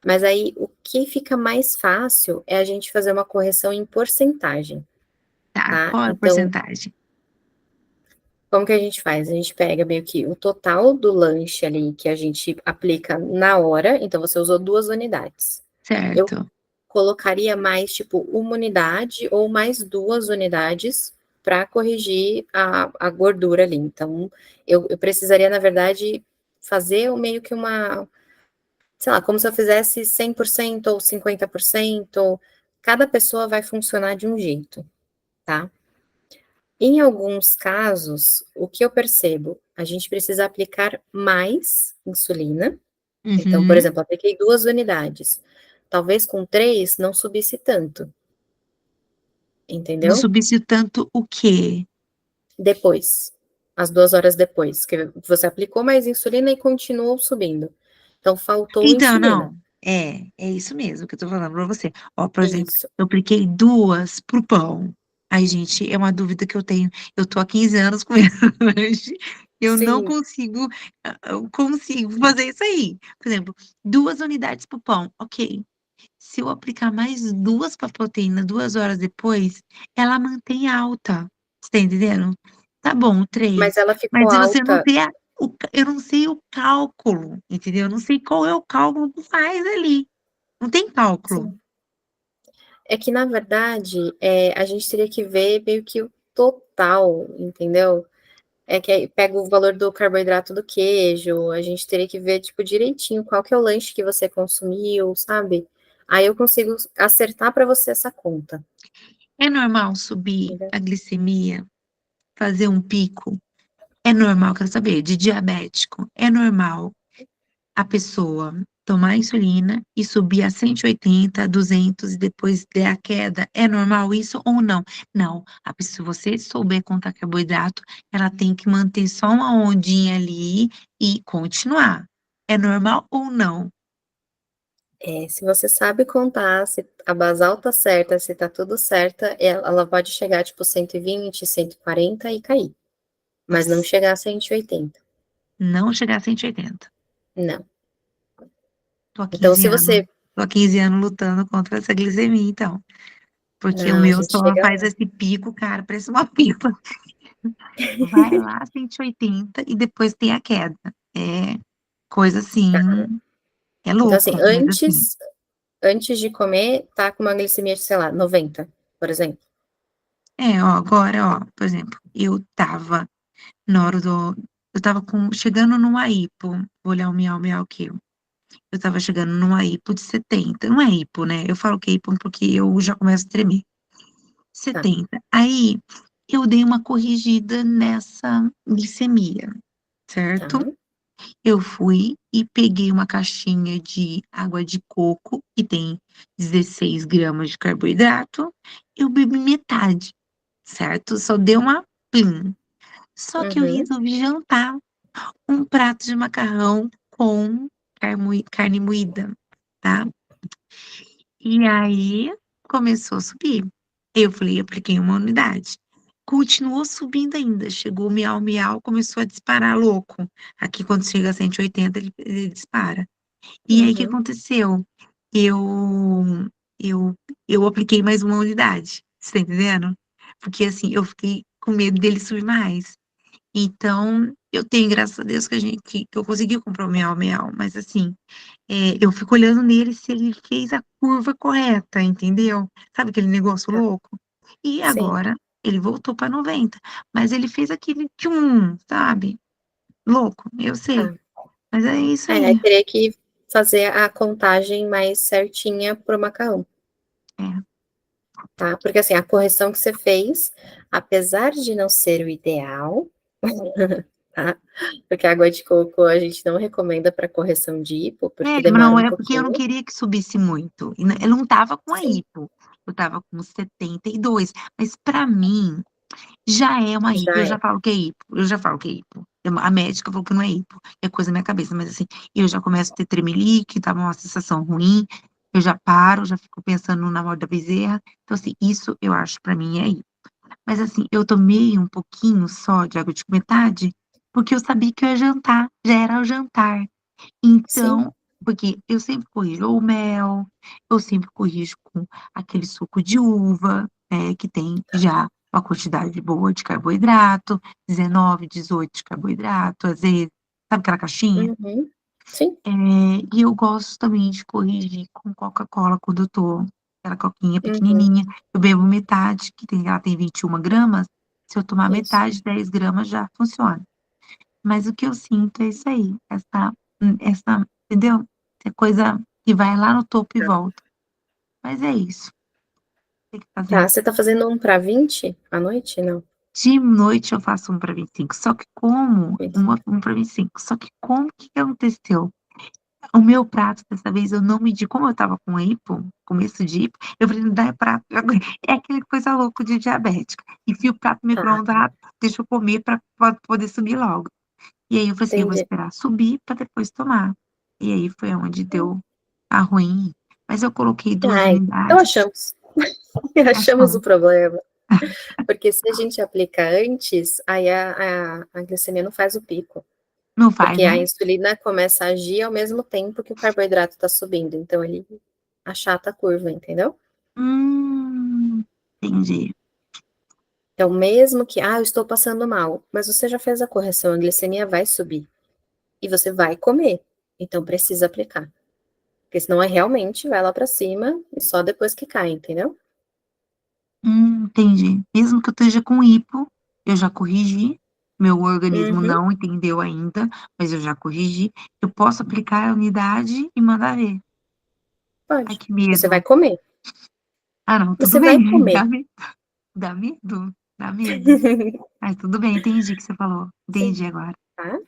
Mas aí, o que fica mais fácil é a gente fazer uma correção em porcentagem, Tá, tá? qual é a Então, porcentagem? como que a gente faz? A gente pega meio que o total do lanche ali que a gente aplica na hora, então você usou 2 unidades. Eu Certo. colocaria mais, tipo, 1 unidade ou mais 2 unidades para corrigir a gordura ali. Então, eu precisaria, na verdade, fazer meio que uma, sei lá, como se eu fizesse 100% ou 50%. Cada pessoa vai funcionar de um jeito, tá? Em alguns casos, o que eu percebo? A gente precisa aplicar mais insulina. Então, por Uhum. exemplo, apliquei 2 unidades. Talvez com 3 não subisse tanto, Não entendeu? subisse tanto o quê? Depois, as 2 horas depois, que você aplicou mais insulina e continuou subindo. Então, faltou Então, insulina. não. É isso mesmo que eu tô falando pra você. Ó, por exemplo, Isso. eu apliquei 2 pro pão. Aí, gente, é uma dúvida que eu tenho. Eu tô há 15 anos comendo lanche. Eu não Sim, consigo, eu consigo fazer isso aí. Por exemplo, 2 unidades pro pão, ok. Se eu aplicar mais 2 pra proteína 2 horas depois, ela mantém alta. Você tá entendendo? Tá bom, mas 3. ela Mas ficou se você não alta. tem eu não sei o cálculo, entendeu? Eu não sei qual é o cálculo que faz ali. Não tem cálculo. Sim. É que, na verdade, a gente teria que ver meio que o total, entendeu? É que aí pega o valor do carboidrato do queijo, a gente teria que ver, tipo, direitinho qual que é o lanche que você consumiu, sabe? Aí eu consigo acertar para você essa conta, É normal subir entendeu? a glicemia, fazer um pico? É normal, quero saber, de diabético. É normal a pessoa tomar insulina e subir a 180, 200 e depois der a queda. É normal isso ou não? Não. Se você souber contar carboidrato, ela tem que manter só uma ondinha ali e continuar. É normal ou não? Se você sabe contar, se a basal tá certa, se tá tudo certa, ela pode chegar, tipo, 120, 140 e cair, mas não Nossa, chegar a 180, não chegar a 180. não. Tô há Então, 15 se anos, você... tô há 15 anos lutando contra essa glicemia, então. Porque o Não, a meu gente só chega faz lá. esse pico, cara, parece uma pipa. Vai lá, 180 e depois tem a queda. É coisa assim, é Então, assim, louco, mas assim, antes de comer, tá com uma glicemia de, sei lá, 90, por exemplo. ó, agora, ó, por exemplo, na hora eu tava chegando numa hipo, vou olhar o miau miau aqui, eu tava chegando numa hipo de 70, não é hipo, né, eu falo que é hipo porque eu já começo a tremer, Tá. 70, aí eu dei uma corrigida nessa glicemia, Tá. certo? Eu fui e peguei uma caixinha de água de coco, que tem 16 gramas de carboidrato, eu bebi metade, certo? Só deu uma plim. Só que eu Uhum. resolvi jantar um prato de macarrão com carne moída, tá? E aí começou a subir. Eu falei, apliquei uma unidade. Continuou subindo ainda. Chegou o miau miau, começou a disparar louco. Aqui, quando chega a 180, ele dispara. E aí, o que Uhum. aconteceu? Eu, eu, eu apliquei mais uma unidade. Você tá entendendo? Porque, assim, eu fiquei com medo dele subir mais. Então, eu tenho, graças a Deus, que eu consegui comprar o miau miau. Mas, assim, eu fico olhando nele se ele fez a curva correta, entendeu? Sabe aquele negócio Tá. louco? E Sim. agora ele voltou para 90, mas ele fez aquele tchum, sabe? Louco, eu sei. Tá. Mas é isso Aí aí. teria que fazer a contagem mais certinha pro macarrão, É. tá? Porque, assim, a correção que você fez, apesar de não ser o ideal, tá? Porque a água de coco a gente não recomenda para correção de hipo, porque Mas demora não um é porque eu não pouquinho. queria que subisse muito. Eu não tava com a Sim, hipo. Eu tava com 72. Mas para mim, já é uma hipo. já Eu é. já falo que é hipo. Eu já falo que é hipo. A médica falou que não é hipo. É coisa da minha cabeça. Mas assim, eu já começo a ter tremelique, tava uma sensação ruim. Eu já paro, já fico pensando na morte da bezerra. Então, assim, isso eu acho pra mim é hipo. Mas assim, eu tomei um pouquinho só de água de metade, porque eu sabia que eu ia jantar, já era o jantar. Sim. Então, porque eu sempre corrijo o mel, eu sempre corrijo com aquele suco de uva, que tem já uma quantidade boa de carboidrato, 19, 18 de carboidrato, às vezes, sabe aquela caixinha? Uhum. Sim. E eu gosto também de corrigir com Coca-Cola quando eu tô aquela coquinha Uhum. pequenininha, eu bebo metade, ela tem 21 gramas, se eu tomar Isso. metade, 10 gramas já funciona. Mas o que eu sinto é isso aí, essa, entendeu? Essa coisa que vai lá no topo e volta. Mas é isso. Tem que fazer. Tá, você tá fazendo um para 20 à noite? Não. De noite eu faço um para 25, só que como, 25. um para 25, só que como que aconteceu? O meu prato, dessa vez, eu não medi, como eu tava com hipo, começo de hipo, eu falei, não dá prato, é aquele coisa louca de diabética. Enfio o prato no Tá, micro-ondas, deixa eu comer pra poder subir logo. E aí eu falei assim, eu vou entendi. esperar subir pra depois tomar. E aí foi onde deu a ruim. Mas eu coloquei 2 Ai, então unidades. achamos. Achamos o Achamos. problema. Porque se a gente aplica antes, aí a glicemia não faz o pico. Não faz, Porque a né? insulina começa a agir ao mesmo tempo que o carboidrato está subindo. Então, ele achata a curva, entendeu? Entendi. Então, mesmo que, eu estou passando mal, mas você já fez a correção, a glicemia vai subir. E você vai comer. Então, precisa aplicar. Porque senão realmente vai lá para cima e só depois que cai, entendeu? Entendi. Mesmo que eu esteja com hipo, eu já corrigi, meu organismo Uhum, não entendeu ainda, mas eu já corrigi, eu posso aplicar a unidade e mandar ver. Ai, pode. que Você vai medo. comer. Ah, não, tudo Você bem, vai comer. dá medo, dá medo, dá medo. Mas tudo bem, entendi o que você falou, Sim, entendi agora. tá?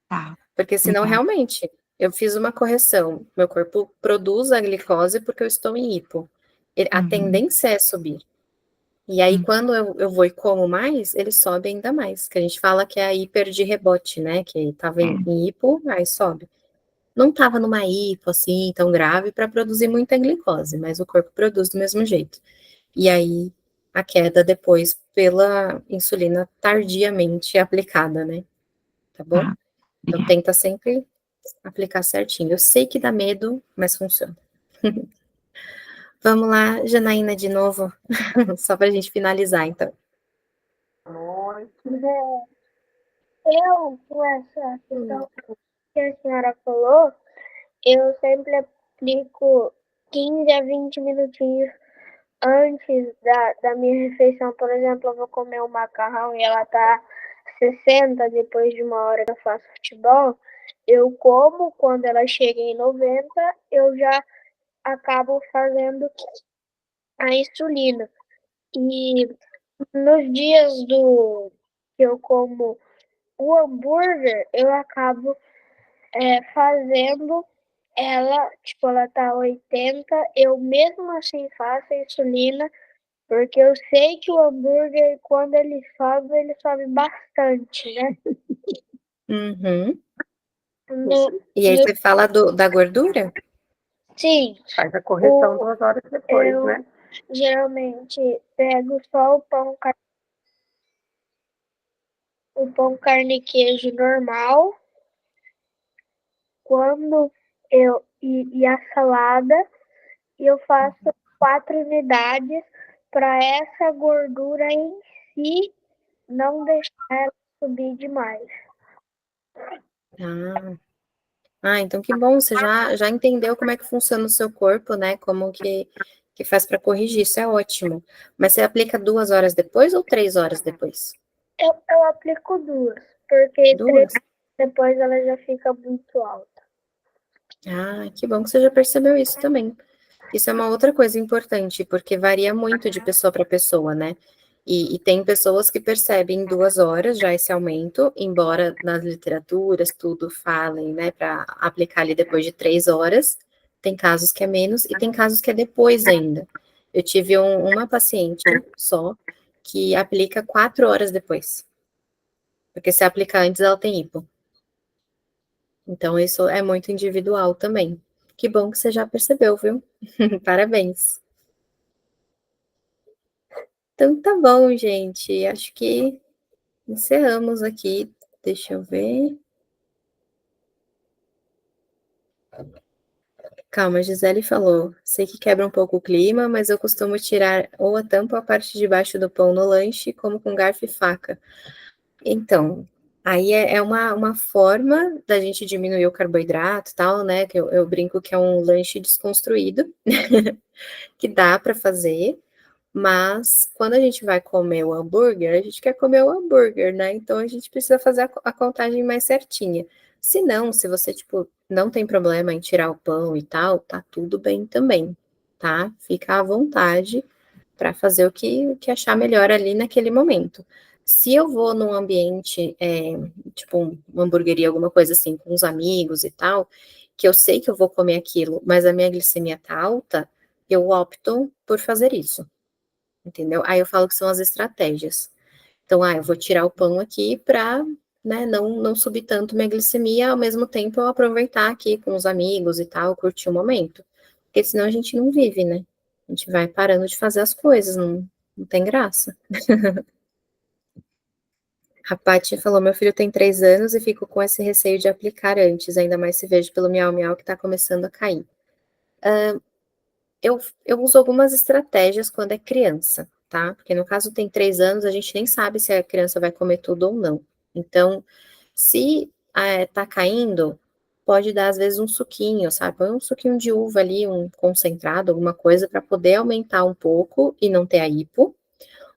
Tá, Porque senão, obrigada. realmente, eu fiz uma correção. Meu corpo produz a glicose porque eu estou em hipo. A Uhum, tendência é subir. E aí, hum, quando eu vou e como mais, ele sobe ainda mais. Que a gente fala que é a hiper de rebote, né? Que estava é, em hipo, aí sobe. Não estava numa hipo, assim, tão grave para produzir muita glicose, mas o corpo produz do mesmo jeito. E aí, a queda depois pela insulina tardiamente aplicada, né? Tá bom? tá, Então, obrigada. tenta sempre aplicar certinho. Eu sei que dá medo, mas funciona. Vamos lá, Janaína, de novo, só para a gente finalizar, então. Eu, com essa questão que a senhora falou, eu sempre aplico 15 a 20 minutinhos antes da minha refeição. Por exemplo, eu vou comer um macarrão e ela tá 60 depois de uma hora que eu faço futebol. Eu como, quando ela chega em 90, eu já acabo fazendo a insulina. E nos dias que eu como o hambúrguer, eu acabo fazendo ela, tipo, ela tá 80, eu mesmo assim faço a insulina, porque eu sei que o hambúrguer, quando ele sobe bastante, né? Uhum. No, E aí, no, você fala da gordura? sim, Faz a correção 2 horas depois, eu né? geralmente pego só o pão carne e queijo normal, quando e a salada, e eu faço 4 unidades para essa gordura em si não deixar ela subir demais. Ah, então que bom, você já entendeu como é que funciona o seu corpo, né? Como que faz para corrigir, isso é ótimo. Mas você aplica 2 horas depois ou 3 horas depois? Eu aplico 2, porque 3 Duas? depois ela já fica muito alta. Que bom que você já percebeu isso também. Isso é uma outra coisa importante, porque varia muito de pessoa para pessoa, né? E tem pessoas que percebem em 2 horas já esse aumento, embora nas literaturas tudo falem, né, para aplicar ali depois de 3 horas. Tem casos que é menos e tem casos que é depois ainda. Eu tive uma paciente só que aplica 4 horas depois, porque se aplicar antes ela tem hipo. Então isso é muito individual também. Que bom que você já percebeu, viu? Parabéns. Então tá bom, gente. Acho que encerramos aqui. Deixa eu ver. Calma, a Gisele falou. Sei que quebra um pouco o clima, mas eu costumo tirar ou a tampa ou a parte de baixo do pão no lanche, como com garfo e faca. Então, aí é uma forma da gente diminuir o carboidrato e tal, né? Que eu brinco que é um lanche desconstruído, que dá para fazer, mas quando a gente vai comer o hambúrguer, a gente quer comer o hambúrguer, né? Então a gente precisa fazer a contagem mais certinha. Se não, se você, tipo, não tem problema em tirar o pão e tal, tá tudo bem também, tá? Fica à vontade para fazer o que achar melhor ali naquele momento. Se eu vou num ambiente, tipo uma hamburgueria, alguma coisa assim, com os amigos e tal, que eu sei que eu vou comer aquilo, mas a minha glicemia tá alta, eu opto por fazer isso, entendeu? Aí eu falo que são as estratégias. Então, eu vou tirar o pão aqui para, né, não subir tanto minha glicemia, ao mesmo tempo eu aproveitar aqui com os amigos e tal, curtir o momento. Porque senão a gente não vive, né? A gente vai parando de fazer as coisas, não tem graça. A Paty falou, meu filho tem 3 anos e fico com esse receio de aplicar antes, ainda mais se vejo pelo miau-miau que está começando a cair. Eu uso algumas estratégias quando é criança, tá? Porque no caso tem 3 anos, a gente nem sabe se a criança vai comer tudo ou não. Então, se tá caindo, pode dar às vezes um suquinho, sabe? Põe um suquinho de uva ali, um concentrado, alguma coisa, para poder aumentar um pouco e não ter a hipo.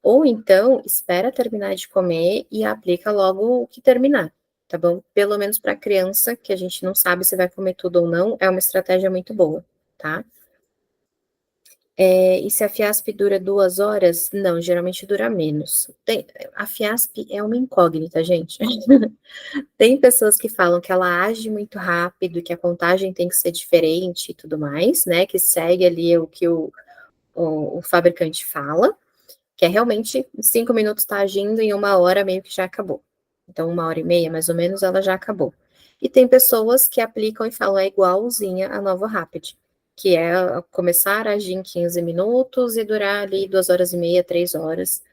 Ou então, espera terminar de comer e aplica logo o que terminar, tá bom? Pelo menos para criança, que a gente não sabe se vai comer tudo ou não, é uma estratégia muito boa, tá? E se a FIASP dura 2 horas? Não, geralmente dura menos. A FIASP é uma incógnita, gente. Tem pessoas que falam que ela age muito rápido, que a contagem tem que ser diferente e tudo mais, né? Que segue ali o que o fabricante fala, que é realmente 5 minutos está agindo e 1 hora meio que já acabou. Então, 1h30, mais ou menos, ela já acabou. E tem pessoas que aplicam e falam é igualzinha a Novo Rapid, que é começar a agir em 15 minutos e durar ali 2h30, 3 horas,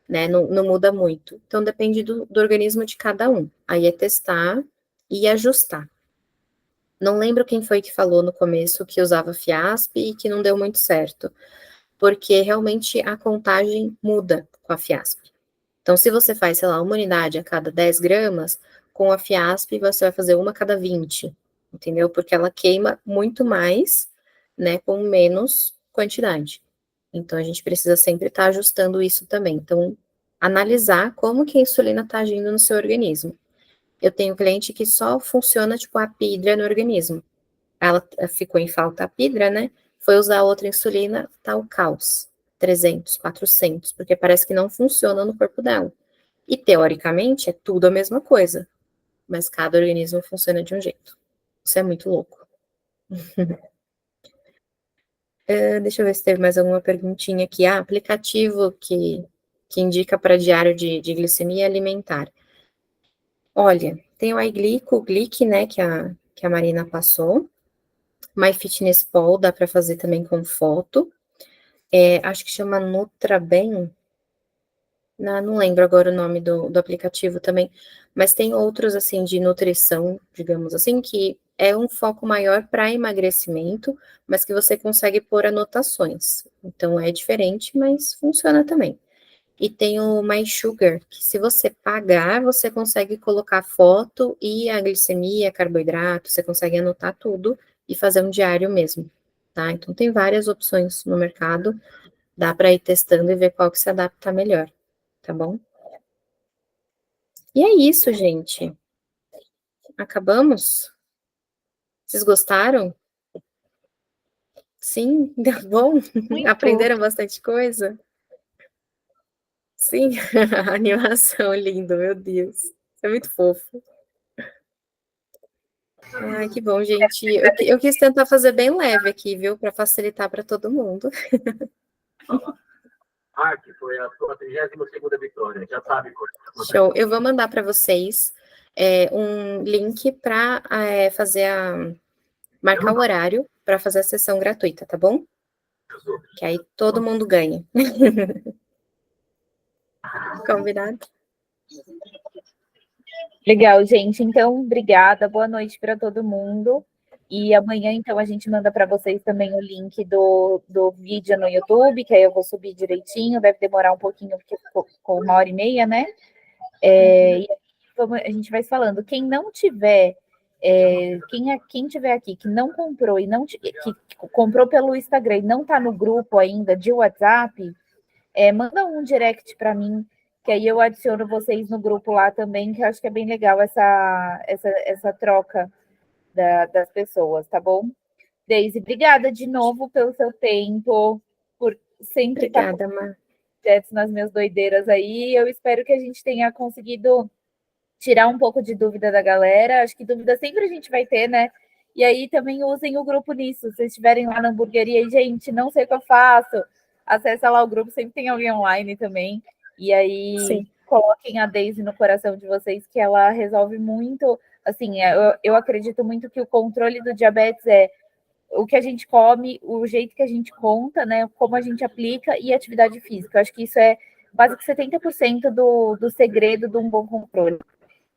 né? Não muda muito. Então, depende do organismo de cada um. Aí é testar e ajustar. Não lembro quem foi que falou no começo que usava FIASP e que não deu muito certo, porque realmente a contagem muda com a FIASP. Então, se você faz, sei lá, uma unidade a cada 10 gramas, com a FIASP você vai fazer uma a cada 20, entendeu? Porque ela queima muito mais, né, com menos quantidade. Então, a gente precisa sempre estar ajustando isso também. Então, analisar como que a insulina está agindo no seu organismo. Eu tenho cliente que só funciona, tipo, a pidra no organismo. Ela ficou em falta a pidra, né? Foi usar outra insulina, tá o caos. 300, 400, porque parece que não funciona no corpo dela. E, teoricamente, é tudo a mesma coisa, mas cada organismo funciona de um jeito. Isso é muito louco. Deixa eu ver se teve mais alguma perguntinha aqui. Aplicativo que indica para diário de glicemia alimentar. Olha, tem o iGlico, o Glic, né, que a Marina passou. MyFitnessPal, dá para fazer também com foto. Acho que chama Nutrabem. Não lembro agora o nome do aplicativo também, mas tem outros, assim, de nutrição, digamos assim, que é um foco maior para emagrecimento, mas que você consegue pôr anotações. Então, é diferente, mas funciona também. E tem o MySugar, que se você pagar, você consegue colocar foto e a glicemia, carboidrato, você consegue anotar tudo e fazer um diário mesmo, tá? Então, tem várias opções no mercado, dá para ir testando e ver qual que se adapta melhor, tá bom? E é isso, gente. Acabamos? Vocês gostaram? Sim? Tá bom? Muito. Aprenderam bastante coisa? Sim? A animação lindo, meu Deus. Isso é muito fofo. Ai, que bom, gente. Eu quis tentar fazer bem leve aqui, viu? Para facilitar para todo mundo. Que foi a sua 32ª vitória, já sabe. Show. Eu vou mandar para vocês um link para marcar o horário para fazer a sessão gratuita, tá bom? Que aí todo mundo ganha. Combinado? Legal, gente. Então, obrigada. Boa noite para todo mundo. E amanhã, então, a gente manda para vocês também o link do vídeo no YouTube, que aí eu vou subir direitinho. Deve demorar um pouquinho, porque ficou com 1h30, né? E a gente vai falando. Quem não tiver, quem tiver aqui que não comprou e que comprou pelo Instagram e não está no grupo ainda de WhatsApp, manda um direct para mim, que aí eu adiciono vocês no grupo lá também, que eu acho que é bem legal essa troca das pessoas, tá bom? Deise, obrigada de novo pelo seu tempo, por sempre estar Obrigada, Má. nas minhas doideiras aí. Eu espero que a gente tenha conseguido tirar um pouco de dúvida da galera. Acho que dúvida sempre a gente vai ter, né? E aí também usem o grupo nisso. Se vocês estiverem lá na hamburgueria e, gente, não sei o que eu faço, acessa lá o grupo, sempre tem alguém online também. E aí coloquem a Deise no coração de vocês, que ela resolve muito. Assim, eu acredito muito que o controle do diabetes é o que a gente come, o jeito que a gente conta, né? Como a gente aplica e atividade física. Eu acho que isso é quase que 70% do segredo de um bom controle.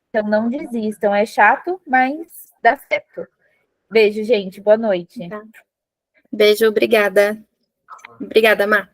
Então, não desistam. É chato, mas dá certo. Beijo, gente. Boa noite. Beijo, obrigada. Obrigada, Má.